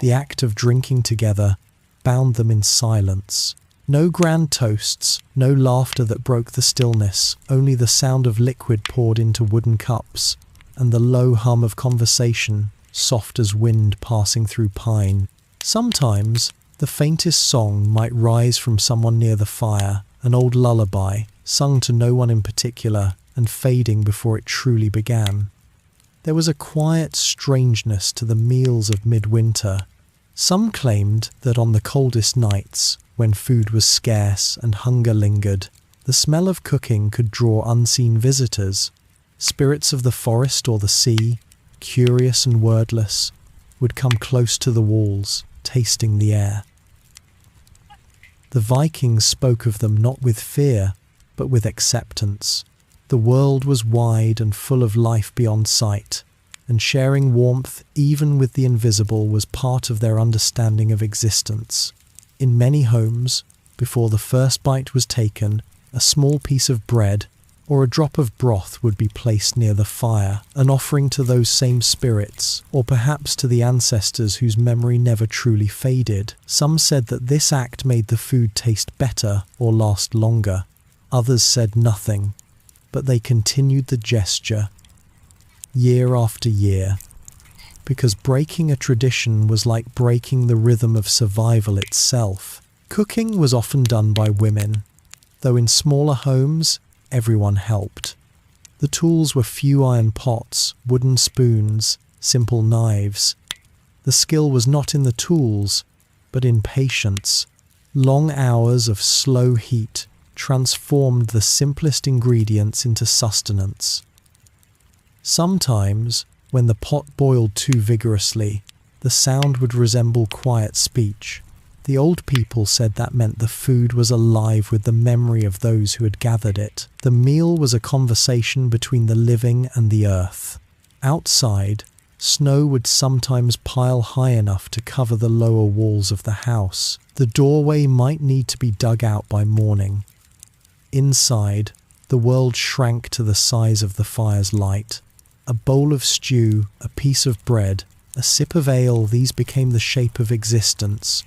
The act of drinking together bound them in silence. No grand toasts, no laughter that broke the stillness, only the sound of liquid poured into wooden cups, and the low hum of conversation, soft as wind passing through pine. Sometimes, the faintest song might rise from someone near the fire, an old lullaby, sung to no one in particular, and fading before it truly began. There was a quiet strangeness to the meals of midwinter. Some claimed that on the coldest nights, when food was scarce and hunger lingered, The smell of cooking could draw unseen visitors. Spirits of the forest or the sea, curious and wordless, would come close to the walls, tasting the air. The Vikings spoke of them not with fear, but with acceptance. The world was wide and full of life beyond sight, and sharing warmth even with the invisible was part of their understanding of existence. In many homes, before the first bite was taken, a small piece of bread or a drop of broth would be placed near the fire, an offering to those same spirits, or perhaps to the ancestors whose memory never truly faded. Some said that this act made the food taste better or last longer. Others said nothing, but they continued the gesture, year after year, because breaking a tradition was like breaking the rhythm of survival itself. Cooking was often done by women, though in smaller homes, everyone helped. The tools were few iron pots, wooden spoons, simple knives. The skill was not in the tools, but in patience. Long hours of slow heat transformed the simplest ingredients into sustenance. Sometimes, when the pot boiled too vigorously, the sound would resemble quiet speech. The old people said that meant the food was alive with the memory of those who had gathered it. The meal was a conversation between the living and the earth. Outside, snow would sometimes pile high enough to cover the lower walls of the house. The doorway might need to be dug out by morning. Inside, the world shrank to the size of the fire's light. A bowl of stew, a piece of bread, a sip of ale, these became the shape of existence.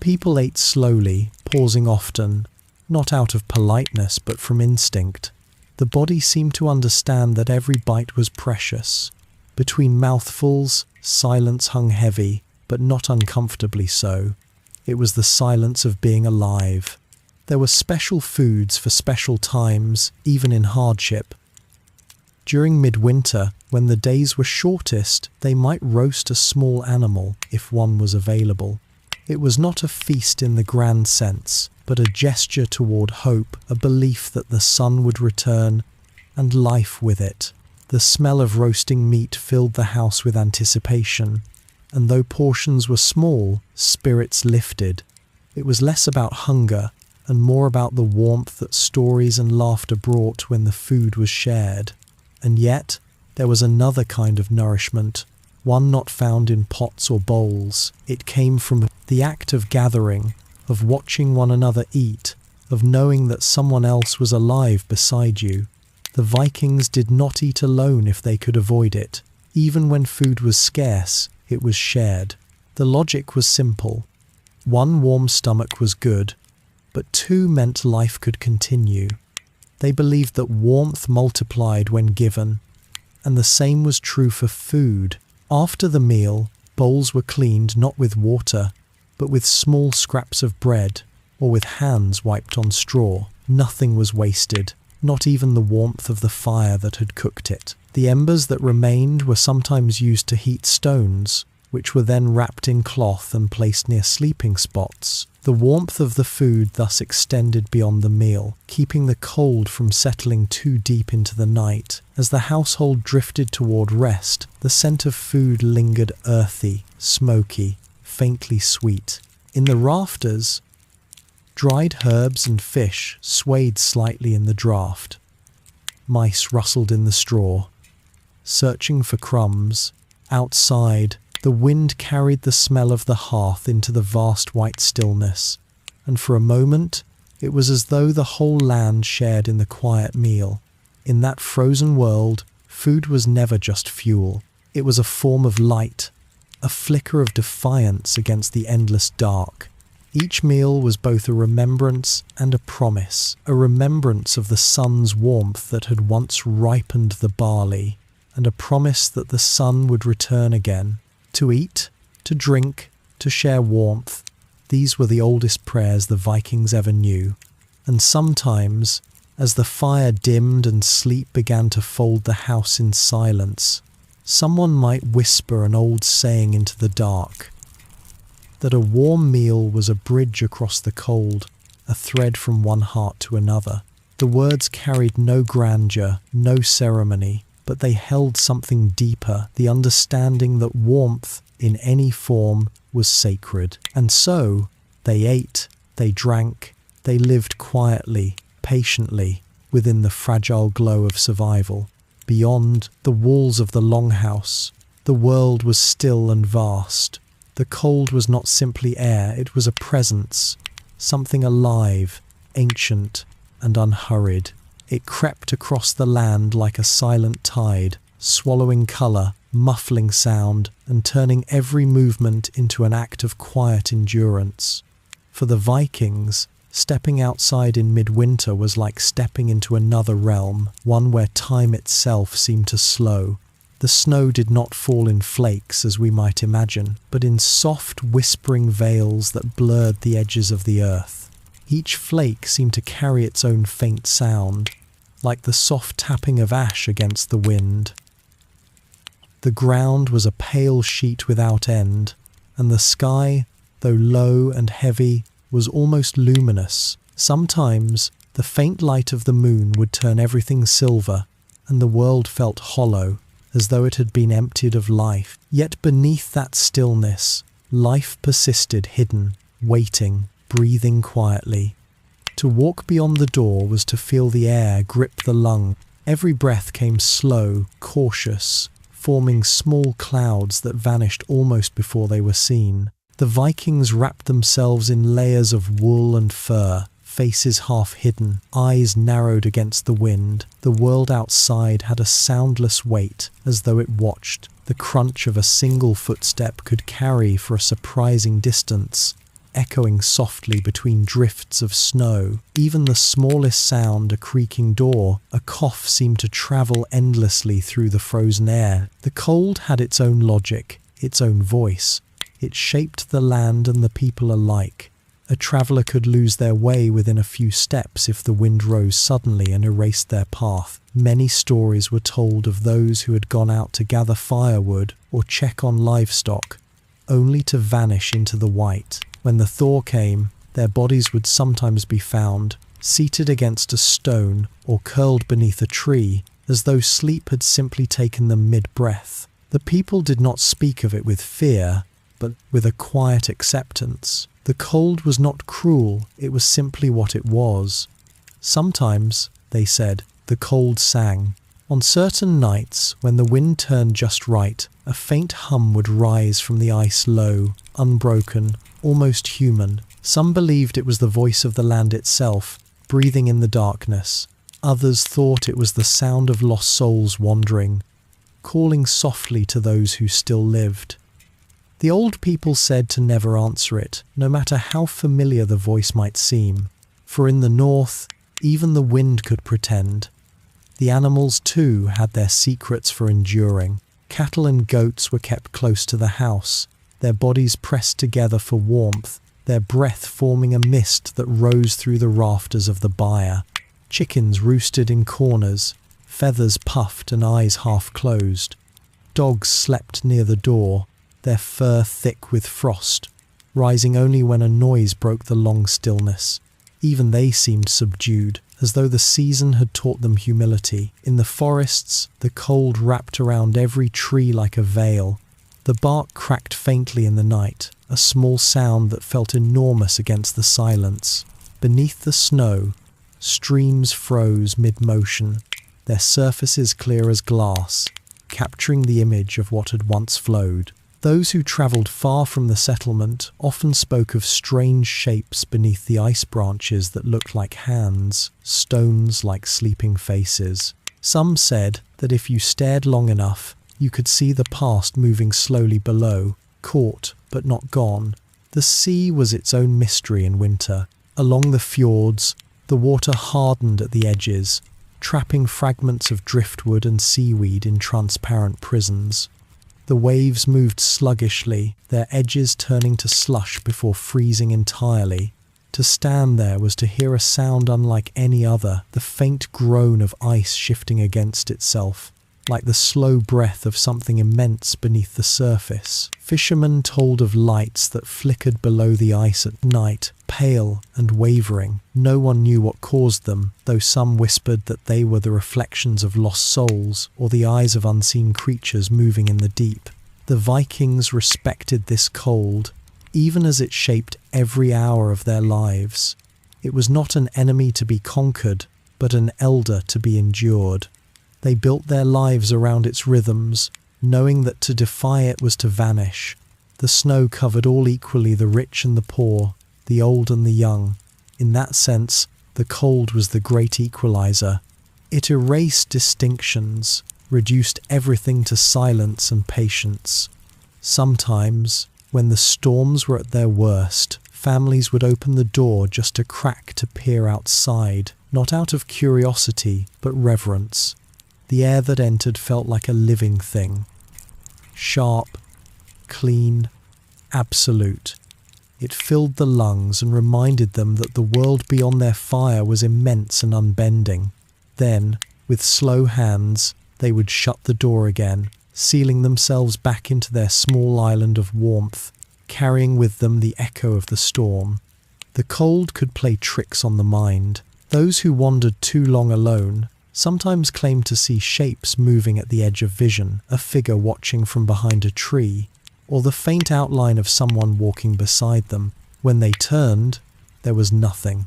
People ate slowly, pausing often, not out of politeness but from instinct. The body seemed to understand that every bite was precious. Between mouthfuls, silence hung heavy, but not uncomfortably so. It was the silence of being alive. There were special foods for special times, even in hardship. During midwinter, when the days were shortest, they might roast a small animal if one was available. It was not a feast in the grand sense, but a gesture toward hope, a belief that the sun would return, and life with it. The smell of roasting meat filled the house with anticipation, and though portions were small, spirits lifted. It was less about hunger, and more about the warmth that stories and laughter brought when the food was shared. And yet, there was another kind of nourishment, one not found in pots or bowls. It came from the act of gathering, of watching one another eat, of knowing that someone else was alive beside you. The Vikings did not eat alone if they could avoid it. Even when food was scarce, it was shared. The logic was simple. One warm stomach was good, but two meant life could continue. They believed that warmth multiplied when given, and the same was true for food. After the meal, bowls were cleaned not with water, but with small scraps of bread, or with hands wiped on straw. Nothing was wasted, not even the warmth of the fire that had cooked it. The embers that remained were sometimes used to heat stones, which were then wrapped in cloth and placed near sleeping spots. The warmth of the food thus extended beyond the meal, keeping the cold from settling too deep into the night. As the household drifted toward rest, the scent of food lingered earthy, smoky, faintly sweet. In the rafters, dried herbs and fish swayed slightly in the draught. Mice rustled in the straw, searching for crumbs. Outside, the wind carried the smell of the hearth into the vast white stillness, and for a moment it was as though the whole land shared in the quiet meal. In that frozen world, food was never just fuel. It was a form of light, a flicker of defiance against the endless dark. Each meal was both a remembrance and a promise, a remembrance of the sun's warmth that had once ripened the barley, and a promise that the sun would return again. To eat, to drink, to share warmth, these were the oldest prayers the Vikings ever knew. And sometimes, as the fire dimmed and sleep began to fold the house in silence, someone might whisper an old saying into the dark, that a warm meal was a bridge across the cold, a thread from one heart to another. The words carried no grandeur, no ceremony, but they held something deeper, the understanding that warmth, in any form, was sacred. And so, they ate, they drank, they lived quietly, patiently, within the fragile glow of survival. Beyond the walls of the longhouse, the world was still and vast. The cold was not simply air, it was a presence, something alive, ancient, and unhurried. It crept across the land like a silent tide, swallowing colour, muffling sound, and turning every movement into an act of quiet endurance. For the Vikings, stepping outside in midwinter was like stepping into another realm, one where time itself seemed to slow. The snow did not fall in flakes as we might imagine, but in soft, whispering veils that blurred the edges of the earth. Each flake seemed to carry its own faint sound, like the soft tapping of ash against the wind. The ground was a pale sheet without end, and the sky, though low and heavy, was almost luminous. Sometimes the faint light of the moon would turn everything silver, and the world felt hollow, as though it had been emptied of life. Yet beneath that stillness, life persisted hidden, waiting, breathing quietly. To walk beyond the door was to feel the air grip the lung. Every breath came slow, cautious, forming small clouds that vanished almost before they were seen. The Vikings wrapped themselves in layers of wool and fur, faces half hidden, eyes narrowed against the wind. The world outside had a soundless weight, as though it watched. The crunch of a single footstep could carry for a surprising distance, echoing softly between drifts of snow. Even the smallest sound, a creaking door, a cough, seemed to travel endlessly through the frozen air. The cold had its own logic, its own voice. It shaped the land and the people alike. A traveller could lose their way within a few steps if the wind rose suddenly and erased their path. Many stories were told of those who had gone out to gather firewood or check on livestock, only to vanish into the white. When the thaw came, their bodies would sometimes be found, seated against a stone or curled beneath a tree, as though sleep had simply taken them mid-breath. The people did not speak of it with fear, but with a quiet acceptance. The cold was not cruel, it was simply what it was. Sometimes, they said, the cold sang. On certain nights, when the wind turned just right, a faint hum would rise from the ice, low, unbroken, almost human. Some believed it was the voice of the land itself, breathing in the darkness. Others thought it was the sound of lost souls wandering, calling softly to those who still lived. The old people said to never answer it, no matter how familiar the voice might seem, for in the north, even the wind could pretend. The animals, too, had their secrets for enduring. Cattle and goats were kept close to the house, their bodies pressed together for warmth, their breath forming a mist that rose through the rafters of the byre. Chickens roosted in corners, feathers puffed and eyes half closed. Dogs slept near the door, their fur thick with frost, rising only when a noise broke the long stillness. Even they seemed subdued, as though the season had taught them humility. In the forests, the cold wrapped around every tree like a veil. The bark cracked faintly in the night, a small sound that felt enormous against the silence. Beneath the snow, streams froze mid-motion, their surfaces clear as glass, capturing the image of what had once flowed. Those who travelled far from the settlement often spoke of strange shapes beneath the ice branches that looked like hands, stones like sleeping faces. Some said that if you stared long enough, you could see the past moving slowly below, caught but not gone. The sea was its own mystery in winter. Along the fjords, the water hardened at the edges, trapping fragments of driftwood and seaweed in transparent prisons. The waves moved sluggishly, their edges turning to slush before freezing entirely. To stand there was to hear a sound unlike any other, the faint groan of ice shifting against itself. like the slow breath of something immense beneath the surface. Fishermen told of lights that flickered below the ice at night, pale and wavering. No one knew what caused them, though some whispered that they were the reflections of lost souls or the eyes of unseen creatures moving in the deep. The Vikings respected this cold, even as it shaped every hour of their lives. It was not an enemy to be conquered, but an elder to be endured. They built their lives around its rhythms, knowing that to defy it was to vanish. The snow covered all equally, the rich and the poor, the old and the young. In that sense, the cold was the great equalizer. It erased distinctions, reduced everything to silence and patience. Sometimes, when the storms were at their worst, families would open the door just a crack to peer outside, not out of curiosity, but reverence. The air that entered felt like a living thing. Sharp, clean, absolute. It filled the lungs and reminded them that the world beyond their fire was immense and unbending. Then, with slow hands, they would shut the door again, sealing themselves back into their small island of warmth, carrying with them the echo of the storm. The cold could play tricks on the mind. Those who wandered too long alone sometimes claimed to see shapes moving at the edge of vision, a figure watching from behind a tree, or the faint outline of someone walking beside them. When they turned, there was nothing.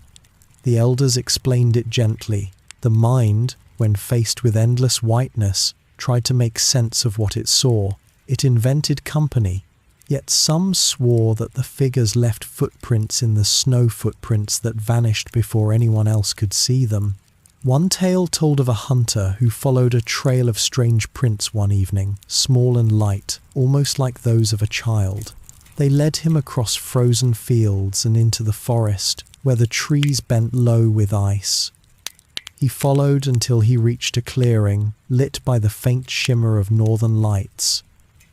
The elders explained it gently. The mind, when faced with endless whiteness, tried to make sense of what it saw. It invented company. Yet some swore that the figures left footprints in the snow, footprints that vanished before anyone else could see them. One tale told of a hunter who followed a trail of strange prints one evening, small and light, almost like those of a child. They led him across frozen fields and into the forest, where the trees bent low with ice. He followed until he reached a clearing, lit by the faint shimmer of northern lights.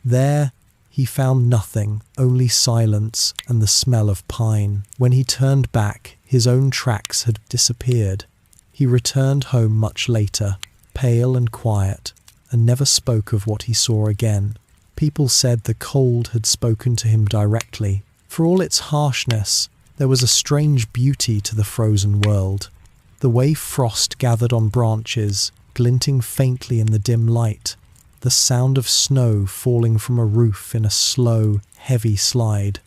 There, he found nothing, only silence and the smell of pine. When he turned back, his own tracks had disappeared. He returned home much later, pale and quiet, and never spoke of what he saw again. People said the cold had spoken to him directly. For all its harshness, there was a strange beauty to the frozen world. The way frost gathered on branches, glinting faintly in the dim light, the sound of snow falling from a roof in a slow, heavy slide.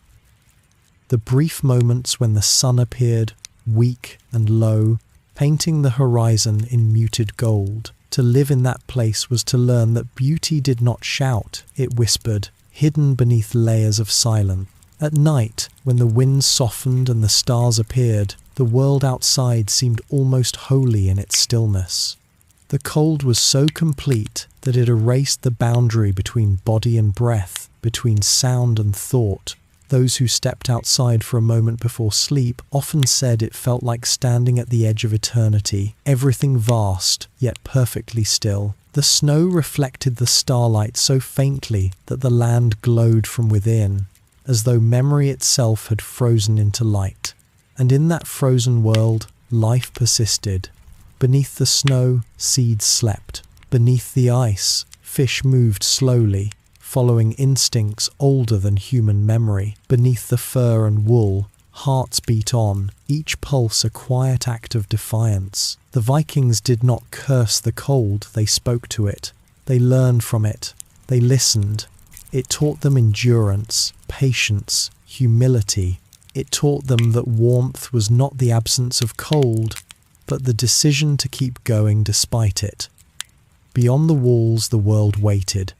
The brief moments when the sun appeared, weak and low, painting the horizon in muted gold. To live in that place was to learn that beauty did not shout, it whispered, hidden beneath layers of silence. At night, when the wind softened and the stars appeared, the world outside seemed almost holy in its stillness. The cold was so complete that it erased the boundary between body and breath, between sound and thought. Those who stepped outside for a moment before sleep often said it felt like standing at the edge of eternity, everything vast, yet perfectly still. The snow reflected the starlight so faintly that the land glowed from within, as though memory itself had frozen into light. And in that frozen world, life persisted. Beneath the snow, seeds slept. Beneath the ice, fish moved slowly, following instincts older than human memory. Beneath the fur and wool, hearts beat on, each pulse a quiet act of defiance. The Vikings did not curse the cold, they spoke to it. They learned from it. They listened. It taught them endurance, patience, humility. It taught them that warmth was not the absence of cold, but the decision to keep going despite it. Beyond the walls, the world waited.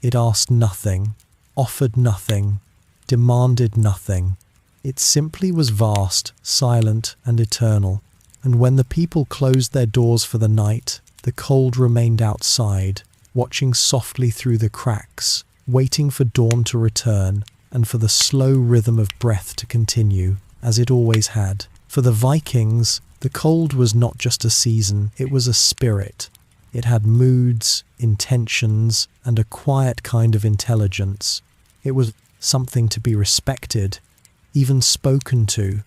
It asked nothing, offered nothing, demanded nothing. It simply was vast, silent, and eternal. And when the people closed their doors for the night, the cold remained outside, watching softly through the cracks, waiting for dawn to return and for the slow rhythm of breath to continue, as it always had. For the Vikings, the cold was not just a season, it was a spirit. It had moods, intentions, and a quiet kind of intelligence. It was something to be respected, even spoken to.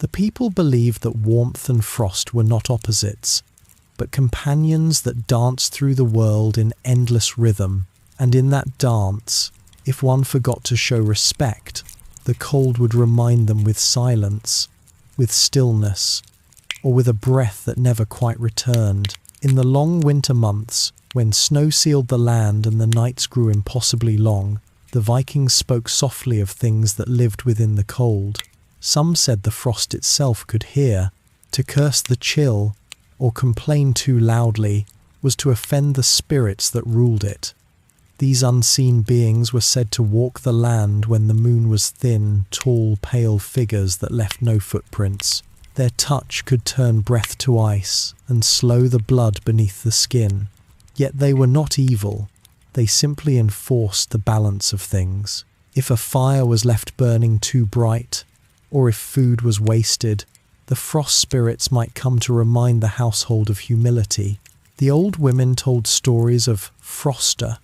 The people believed that warmth and frost were not opposites. but companions that danced through the world in endless rhythm. And in that dance, if one forgot to show respect, the cold would remind them with silence, with stillness, or with a breath that never quite returned. In the long winter months, when snow sealed the land and the nights grew impossibly long, the Vikings spoke softly of things that lived within the cold. Some said the frost itself could hear. To curse the chill, or complain too loudly, was to offend the spirits that ruled it. These unseen beings were said to walk the land when the moon was thin, tall, pale figures that left no footprints. Their touch could turn breath to ice and slow the blood beneath the skin. Yet they were not evil. They simply enforced the balance of things. If a fire was left burning too bright, or if food was wasted, the frost spirits might come to remind the household of humility. The old women told stories of Froster,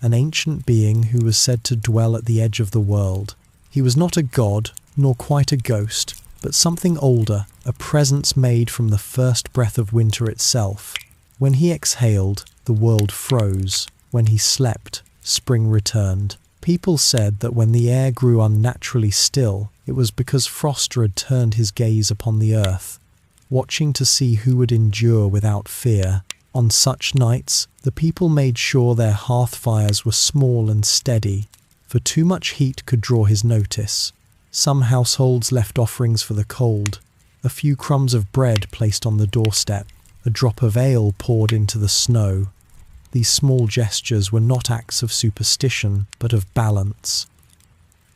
an ancient being who was said to dwell at the edge of the world. He was not a god, nor quite a ghost, but something older, a presence made from the first breath of winter itself. When he exhaled, the world froze. When he slept, spring returned. People said that when the air grew unnaturally still, it was because Froster had turned his gaze upon the earth, watching to see who would endure without fear. On such nights, the people made sure their hearth fires were small and steady, for too much heat could draw his notice. Some households left offerings for the cold, a few crumbs of bread placed on the doorstep, a drop of ale poured into the snow. These small gestures were not acts of superstition, but of balance.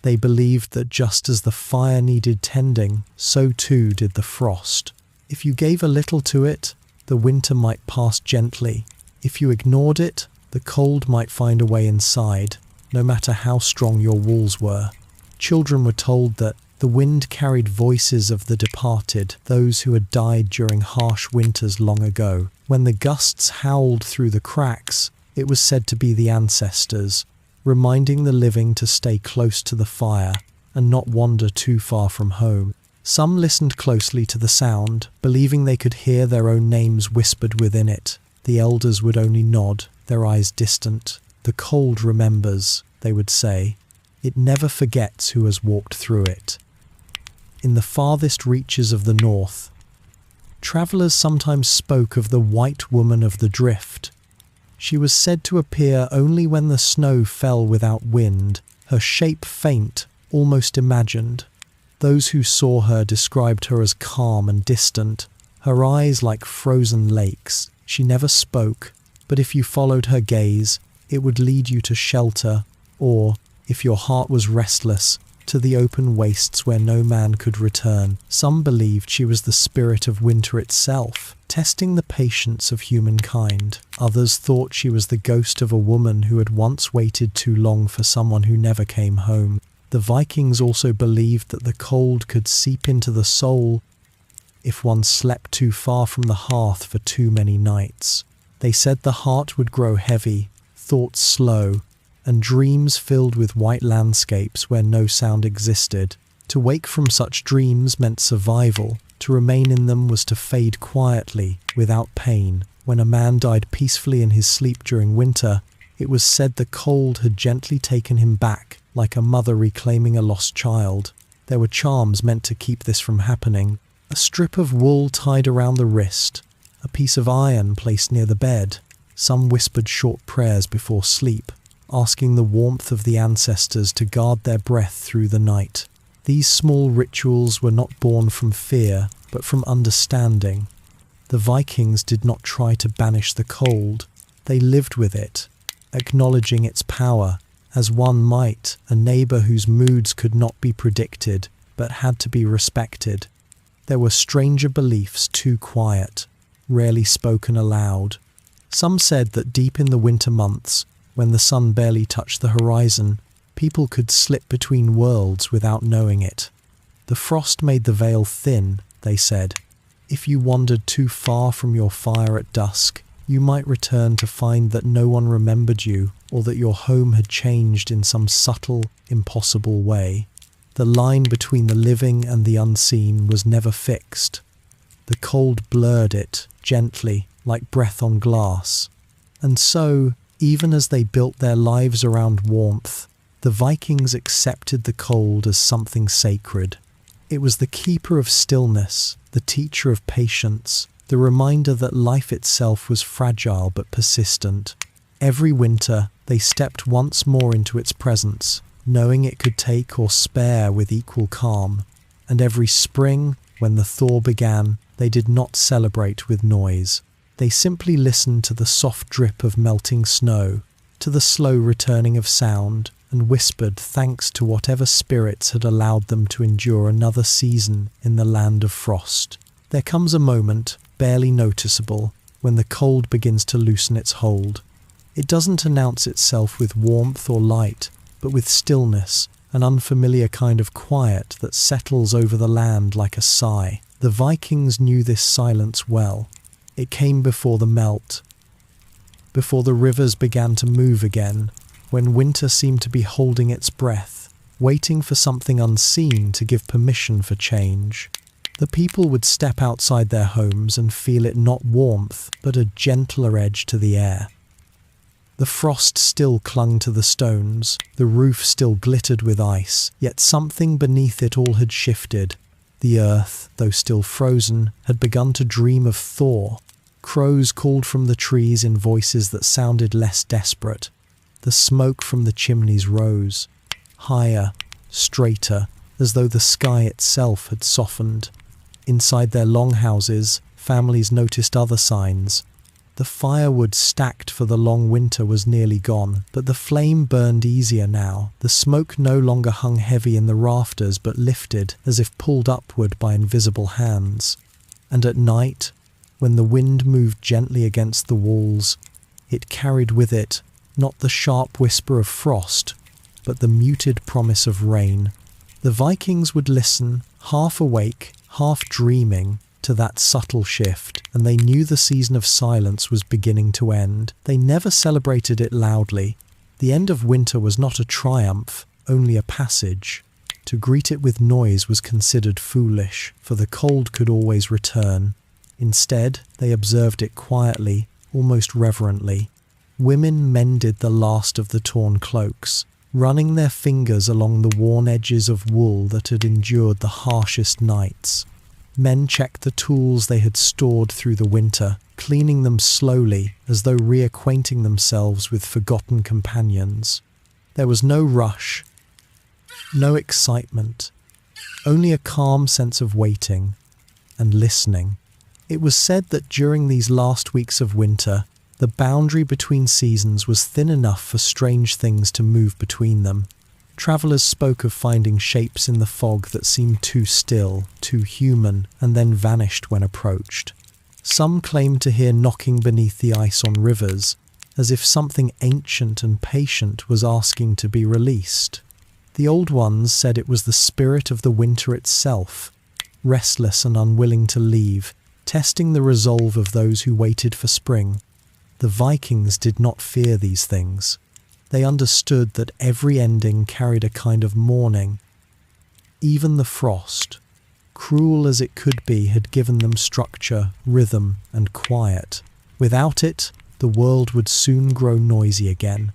They believed that just as the fire needed tending, so too did the frost. If you gave a little to it, the winter might pass gently. If you ignored it, the cold might find a way inside, no matter how strong your walls were. Children were told that the wind carried voices of the departed, those who had died during harsh winters long ago. When the gusts howled through the cracks, it was said to be the ancestors, reminding the living to stay close to the fire and not wander too far from home. Some listened closely to the sound, believing they could hear their own names whispered within it. The elders would only nod, their eyes distant. "The cold remembers," they would say. "It never forgets who has walked through it." In the farthest reaches of the north, travellers sometimes spoke of the White Woman of the Drift. She was said to appear only when the snow fell without wind, her shape faint, almost imagined. Those who saw her described her as calm and distant, her eyes like frozen lakes. She never spoke, but if you followed her gaze, it would lead you to shelter, or, if your heart was restless, to the open wastes where no man could return. Some believed she was the spirit of winter itself, testing the patience of humankind. Others thought she was the ghost of a woman who had once waited too long for someone who never came home. The Vikings also believed that the cold could seep into the soul if one slept too far from the hearth for too many nights. They said the heart would grow heavy, thoughts slow, and dreams filled with white landscapes where no sound existed. To wake from such dreams meant survival. To remain in them was to fade quietly, without pain. When a man died peacefully in his sleep during winter, it was said the cold had gently taken him back, like a mother reclaiming a lost child. There were charms meant to keep this from happening. A strip of wool tied around the wrist, a piece of iron placed near the bed. Some whispered short prayers before sleep, asking the warmth of the ancestors to guard their breath through the night. These small rituals were not born from fear, but from understanding. The Vikings did not try to banish the cold. They lived with it, acknowledging its power, as one might a neighbour whose moods could not be predicted, but had to be respected. There were stranger beliefs too quiet, rarely spoken aloud. Some said that deep in the winter months, when the sun barely touched the horizon, people could slip between worlds without knowing it. The frost made the veil thin, they said. If you wandered too far from your fire at dusk, you might return to find that no one remembered you, or that your home had changed in some subtle, impossible way. The line between the living and the unseen was never fixed. The cold blurred it, gently, like breath on glass. And so, even as they built their lives around warmth, the Vikings accepted the cold as something sacred. It was the keeper of stillness, the teacher of patience, the reminder that life itself was fragile but persistent. Every winter, they stepped once more into its presence, knowing it could take or spare with equal calm. And every spring, when the thaw began, they did not celebrate with noise. They simply listened to the soft drip of melting snow, to the slow returning of sound, and whispered thanks to whatever spirits had allowed them to endure another season in the land of frost. There comes a moment, barely noticeable, when the cold begins to loosen its hold. It doesn't announce itself with warmth or light, but with stillness, an unfamiliar kind of quiet that settles over the land like a sigh. The Vikings knew this silence well. It came before the melt, before the rivers began to move again, when winter seemed to be holding its breath, waiting for something unseen to give permission for change. The people would step outside their homes and feel it not warmth, but a gentler edge to the air. The frost still clung to the stones, the roof still glittered with ice, yet something beneath it all had shifted. The earth, though still frozen, had begun to dream of thaw. Crows called from the trees in voices that sounded less desperate. The smoke from the chimneys rose, higher, straighter, as though the sky itself had softened. Inside their longhouses, families noticed other signs. The firewood stacked for the long winter was nearly gone, but the flame burned easier now. The smoke no longer hung heavy in the rafters but lifted as if pulled upward by invisible hands. And at night, when the wind moved gently against the walls, it carried with it not the sharp whisper of frost, but the muted promise of rain. The Vikings would listen, half awake, half dreaming, to that subtle shift, and they knew the season of silence was beginning to end. They never celebrated it loudly. The end of winter was not a triumph, only a passage. To greet it with noise was considered foolish, for the cold could always return. Instead, they observed it quietly, almost reverently. Women mended the last of the torn cloaks, running their fingers along the worn edges of wool that had endured the harshest nights. Men checked the tools they had stored through the winter, cleaning them slowly as though reacquainting themselves with forgotten companions. There was no rush, no excitement, only a calm sense of waiting and listening. It was said that during these last weeks of winter, the boundary between seasons was thin enough for strange things to move between them. Travellers spoke of finding shapes in the fog that seemed too still, too human, and then vanished when approached. Some claimed to hear knocking beneath the ice on rivers, as if something ancient and patient was asking to be released. The old ones said it was the spirit of the winter itself, restless and unwilling to leave, testing the resolve of those who waited for spring. The Vikings did not fear these things. They understood that every ending carried a kind of mourning. Even the frost, cruel as it could be, had given them structure, rhythm, and quiet. Without it, the world would soon grow noisy again.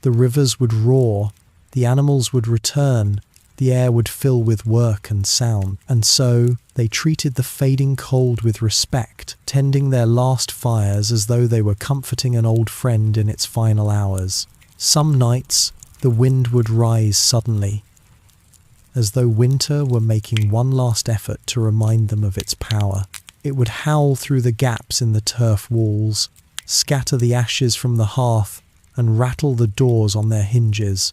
The rivers would roar, the animals would return, the air would fill with work and sound. And so, they treated the fading cold with respect, tending their last fires as though they were comforting an old friend in its final hours. Some nights, the wind would rise suddenly, as though winter were making one last effort to remind them of its power. It would howl through the gaps in the turf walls, scatter the ashes from the hearth, and rattle the doors on their hinges.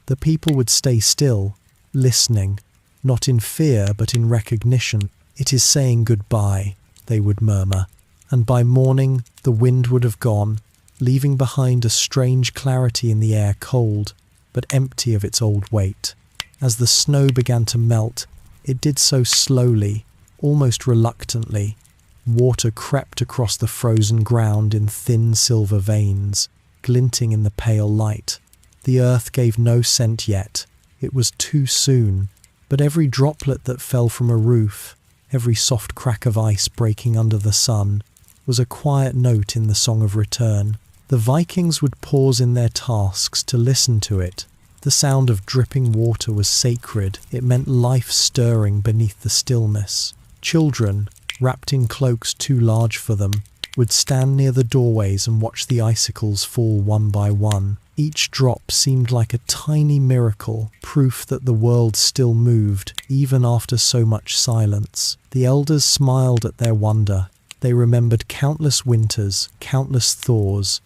The people would stay still, listening, not in fear but in recognition. "It is saying goodbye," they would murmur, and by morning the wind would have gone, leaving behind a strange clarity in the air, cold, but empty of its old weight. As the snow began to melt, it did so slowly, almost reluctantly. Water crept across the frozen ground in thin silver veins, glinting in the pale light. The earth gave no scent yet. It was too soon, but every droplet that fell from a roof, every soft crack of ice breaking under the sun, was a quiet note in the song of return. The Vikings would pause in their tasks to listen to it. The sound of dripping water was sacred. It meant life stirring beneath the stillness. Children, wrapped in cloaks too large for them, would stand near the doorways and watch the icicles fall one by one. Each drop seemed like a tiny miracle, proof that the world still moved, even after so much silence. The elders smiled at their wonder. They remembered countless winters, countless thaws,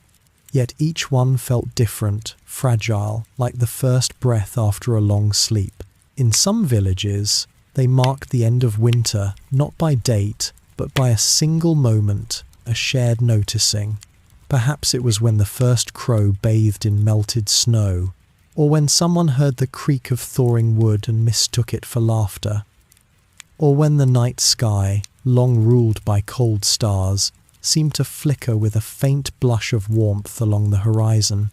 yet each one felt different, fragile, like the first breath after a long sleep. In some villages, they marked the end of winter, not by date, but by a single moment, a shared noticing. Perhaps it was when the first crow bathed in melted snow, or when someone heard the creak of thawing wood and mistook it for laughter, or when the night sky, long ruled by cold stars, seemed to flicker with a faint blush of warmth along the horizon.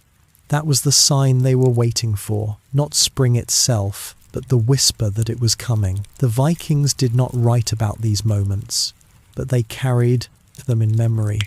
That was the sign they were waiting for, not spring itself, but the whisper that it was coming. The Vikings did not write about these moments, but they carried them in memory.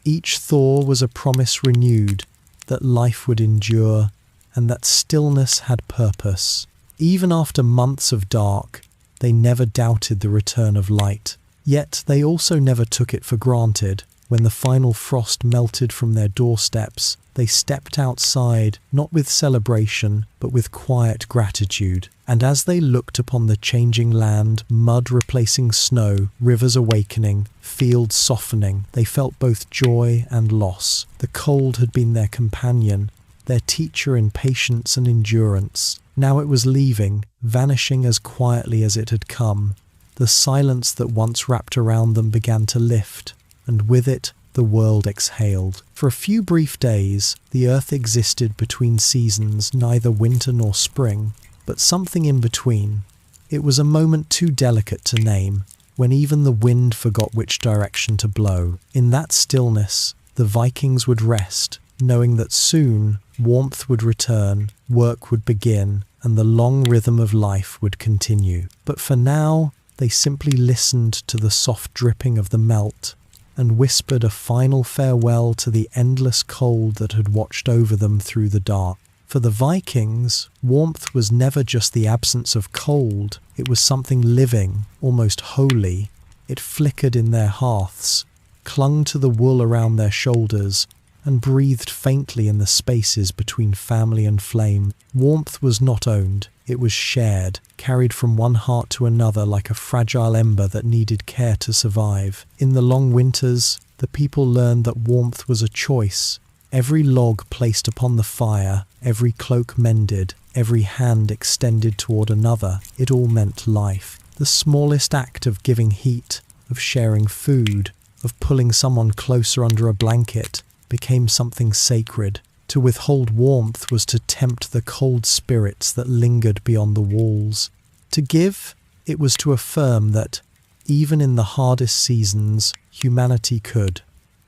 Each thaw was a promise renewed, that life would endure, and that stillness had purpose. Even after months of dark, they never doubted the return of light. Yet they also never took it for granted. When the final frost melted from their doorsteps, they stepped outside, not with celebration, but with quiet gratitude. And as they looked upon the changing land, mud replacing snow, rivers awakening, fields softening, they felt both joy and loss. The cold had been their companion, their teacher in patience and endurance. Now it was leaving, vanishing as quietly as it had come. The silence that once wrapped around them began to lift, and with it the world exhaled. For a few brief days, the earth existed between seasons, neither winter nor spring, but something in between. It was a moment too delicate to name, when even the wind forgot which direction to blow. In that stillness, the Vikings would rest, knowing that soon warmth would return, work would begin, and the long rhythm of life would continue. But for now, they simply listened to the soft dripping of the melt and whispered a final farewell to the endless cold that had watched over them through the dark. For the Vikings, warmth was never just the absence of cold. It was something living, almost holy. It flickered in their hearths, clung to the wool around their shoulders, and breathed faintly in the spaces between family and flame. Warmth was not owned, it was shared, carried from one heart to another like a fragile ember that needed care to survive. In the long winters, the people learned that warmth was a choice. Every log placed upon the fire, every cloak mended, every hand extended toward another, it all meant life. The smallest act of giving heat, of sharing food, of pulling someone closer under a blanket, became something sacred. To withhold warmth was to tempt the cold spirits that lingered beyond the walls. To give, it was to affirm that, even in the hardest seasons, humanity could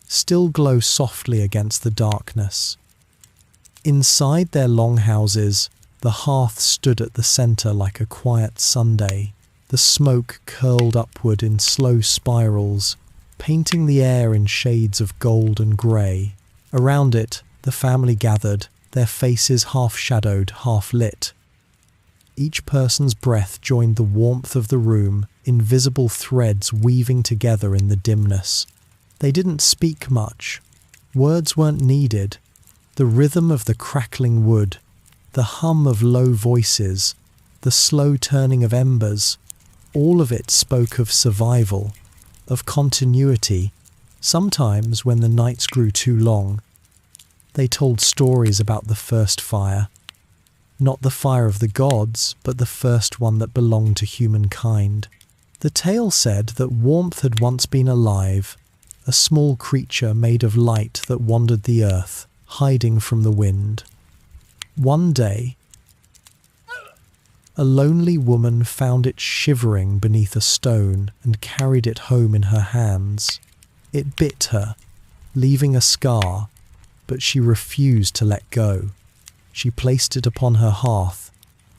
still glow softly against the darkness. Inside their longhouses, the hearth stood at the centre like a quiet Sunday. The smoke curled upward in slow spirals, painting the air in shades of gold and grey. Around it, the family gathered, their faces half-shadowed, half-lit. Each person's breath joined the warmth of the room, invisible threads weaving together in the dimness. They didn't speak much. Words weren't needed. The rhythm of the crackling wood, the hum of low voices, the slow turning of embers, all of it spoke of survival, of continuity. Sometimes, when the nights grew too long, they told stories about the first fire. Not the fire of the gods, but the first one that belonged to humankind. The tale said that warmth had once been alive, a small creature made of light that wandered the earth, hiding from the wind. One day, a lonely woman found it shivering beneath a stone and carried it home in her hands. It bit her, leaving a scar, but she refused to let go. She placed it upon her hearth,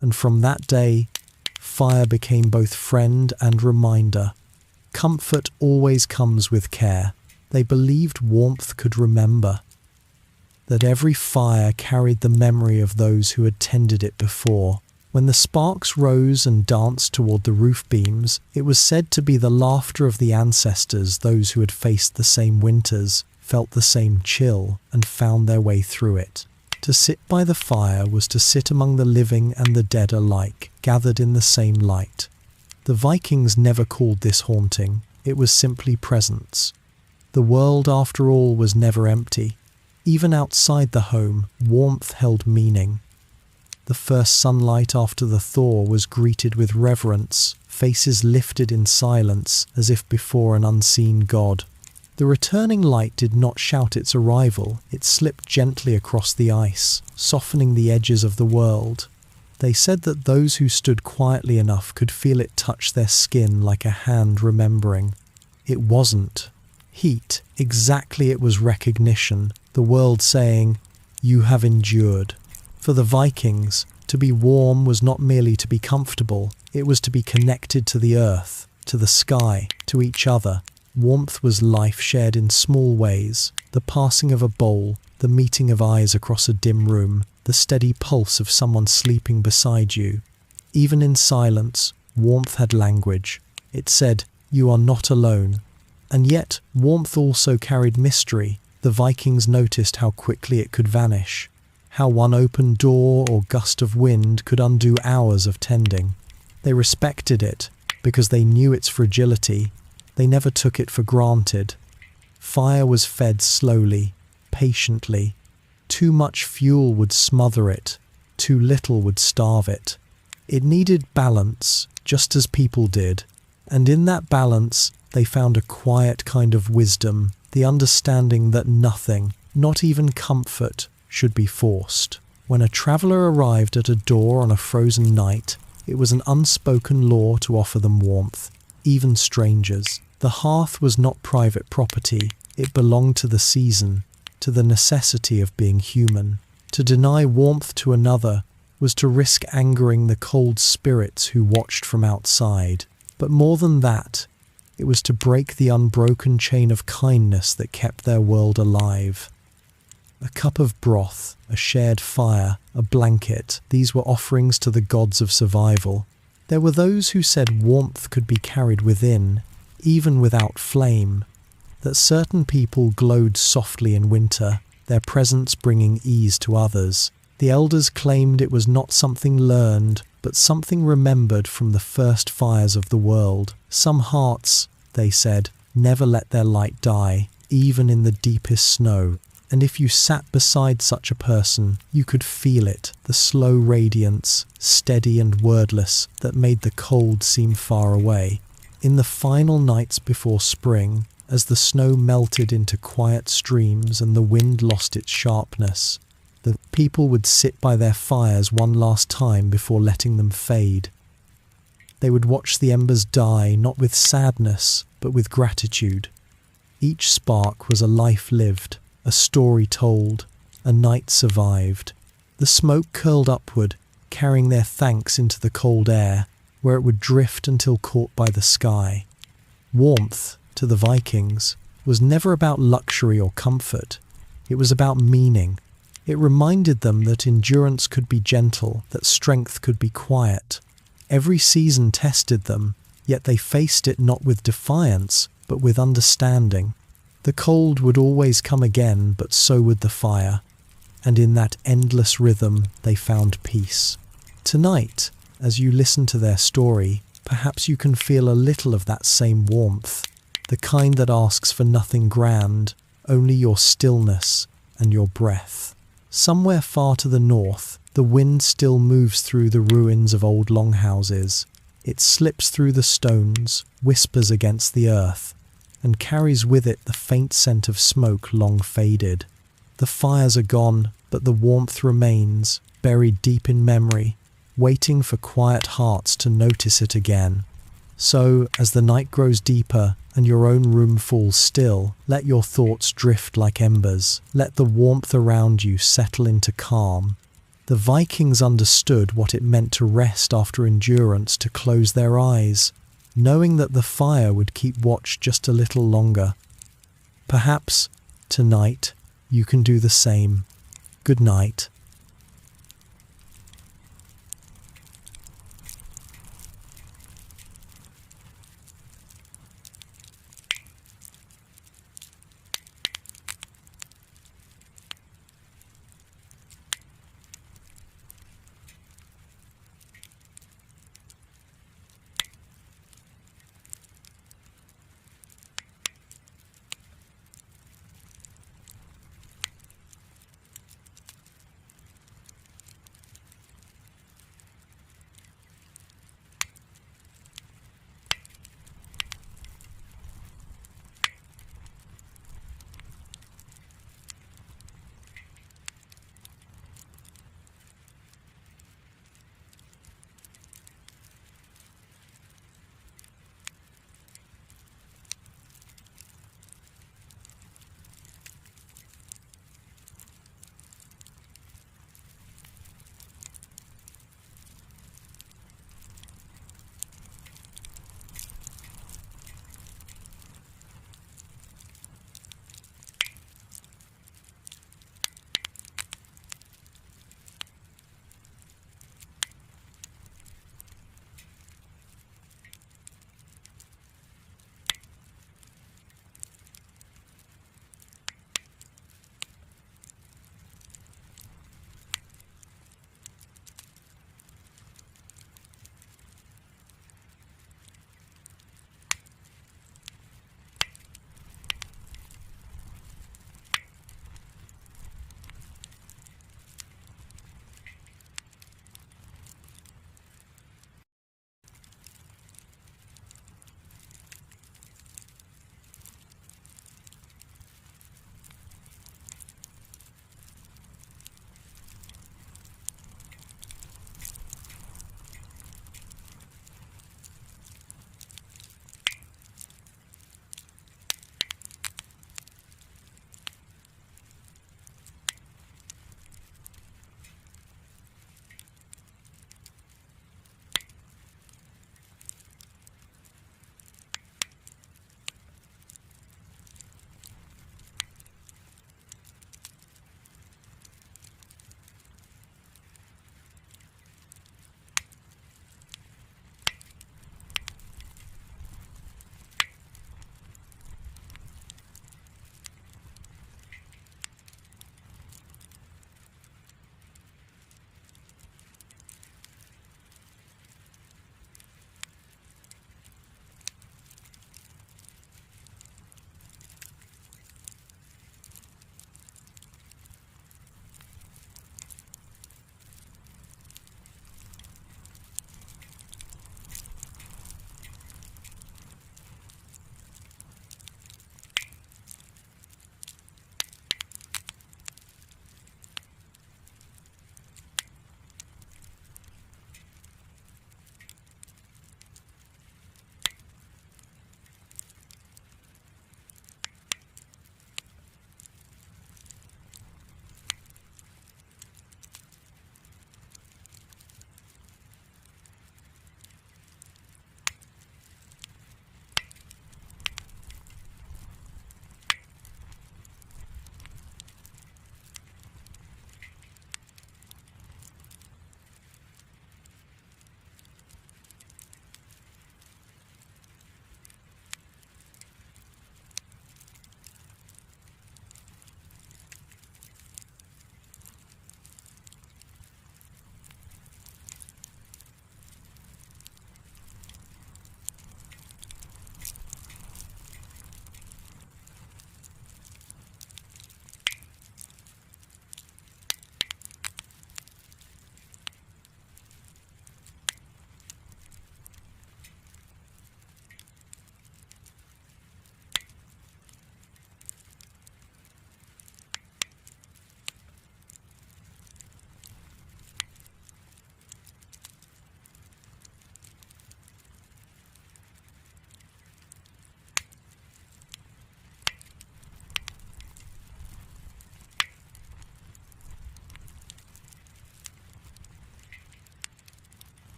and from that day, fire became both friend and reminder. Comfort always comes with care. They believed warmth could remember, that every fire carried the memory of those who had tended it before. When the sparks rose and danced toward the roof beams, it was said to be the laughter of the ancestors, those who had faced the same winters, felt the same chill, and found their way through it. To sit by the fire was to sit among the living and the dead alike, gathered in the same light. The Vikings never called this haunting, it was simply presence. The world, after all, was never empty. Even outside the home, warmth held meaning. The first sunlight after the thaw was greeted with reverence, faces lifted in silence as if before an unseen god. The returning light did not shout its arrival, it slipped gently across the ice, softening the edges of the world. They said that those who stood quietly enough could feel it touch their skin like a hand remembering. It wasn't heat, exactly, it was recognition, the world saying, "You have endured." For the Vikings, to be warm was not merely to be comfortable, it was to be connected to the earth, to the sky, to each other. Warmth was life shared in small ways, the passing of a bowl, the meeting of eyes across a dim room, the steady pulse of someone sleeping beside you. Even in silence, warmth had language. It said, "You are not alone." And yet, warmth also carried mystery. The Vikings noticed how quickly it could vanish, how one open door or gust of wind could undo hours of tending. They respected it because they knew its fragility. They never took it for granted. Fire was fed slowly, patiently. Too much fuel would smother it, too little would starve it. It needed balance, just as people did. And in that balance, they found a quiet kind of wisdom, the understanding that nothing, not even comfort, should be forced. When a traveller arrived at a door on a frozen night, it was an unspoken law to offer them warmth, even strangers. The hearth was not private property, it belonged to the season, to the necessity of being human. To deny warmth to another was to risk angering the cold spirits who watched from outside. But more than that, it was to break the unbroken chain of kindness that kept their world alive. A cup of broth, a shared fire, a blanket, these were offerings to the gods of survival. There were those who said warmth could be carried within, even without flame, that certain people glowed softly in winter, their presence bringing ease to others. The elders claimed it was not something learned, but something remembered from the first fires of the world. Some hearts, they said, never let their light die, even in the deepest snow. And if you sat beside such a person, you could feel it, the slow radiance, steady and wordless, that made the cold seem far away. In the final nights before spring, as the snow melted into quiet streams and the wind lost its sharpness, the people would sit by their fires one last time before letting them fade. They would watch the embers die, not with sadness, but with gratitude. Each spark was a life lived, a story told, a night survived. The smoke curled upward, carrying their thanks into the cold air, where it would drift until caught by the sky. Warmth, to the Vikings, was never about luxury or comfort. It was about meaning. It reminded them that endurance could be gentle, that strength could be quiet. Every season tested them, yet they faced it not with defiance, but with understanding. The cold would always come again, but so would the fire. And in that endless rhythm, they found peace. Tonight, as you listen to their story, perhaps you can feel a little of that same warmth, the kind that asks for nothing grand, only your stillness and your breath. Somewhere far to the north, the wind still moves through the ruins of old longhouses. It slips through the stones, whispers against the earth, and carries with it the faint scent of smoke long faded. The fires are gone, but the warmth remains, buried deep in memory, waiting for quiet hearts to notice it again. So, as the night grows deeper and your own room falls still, let your thoughts drift like embers. Let the warmth around you settle into calm. The Vikings understood what it meant to rest after endurance, to close their eyes, knowing that the fire would keep watch just a little longer. Perhaps tonight you can do the same. Good night.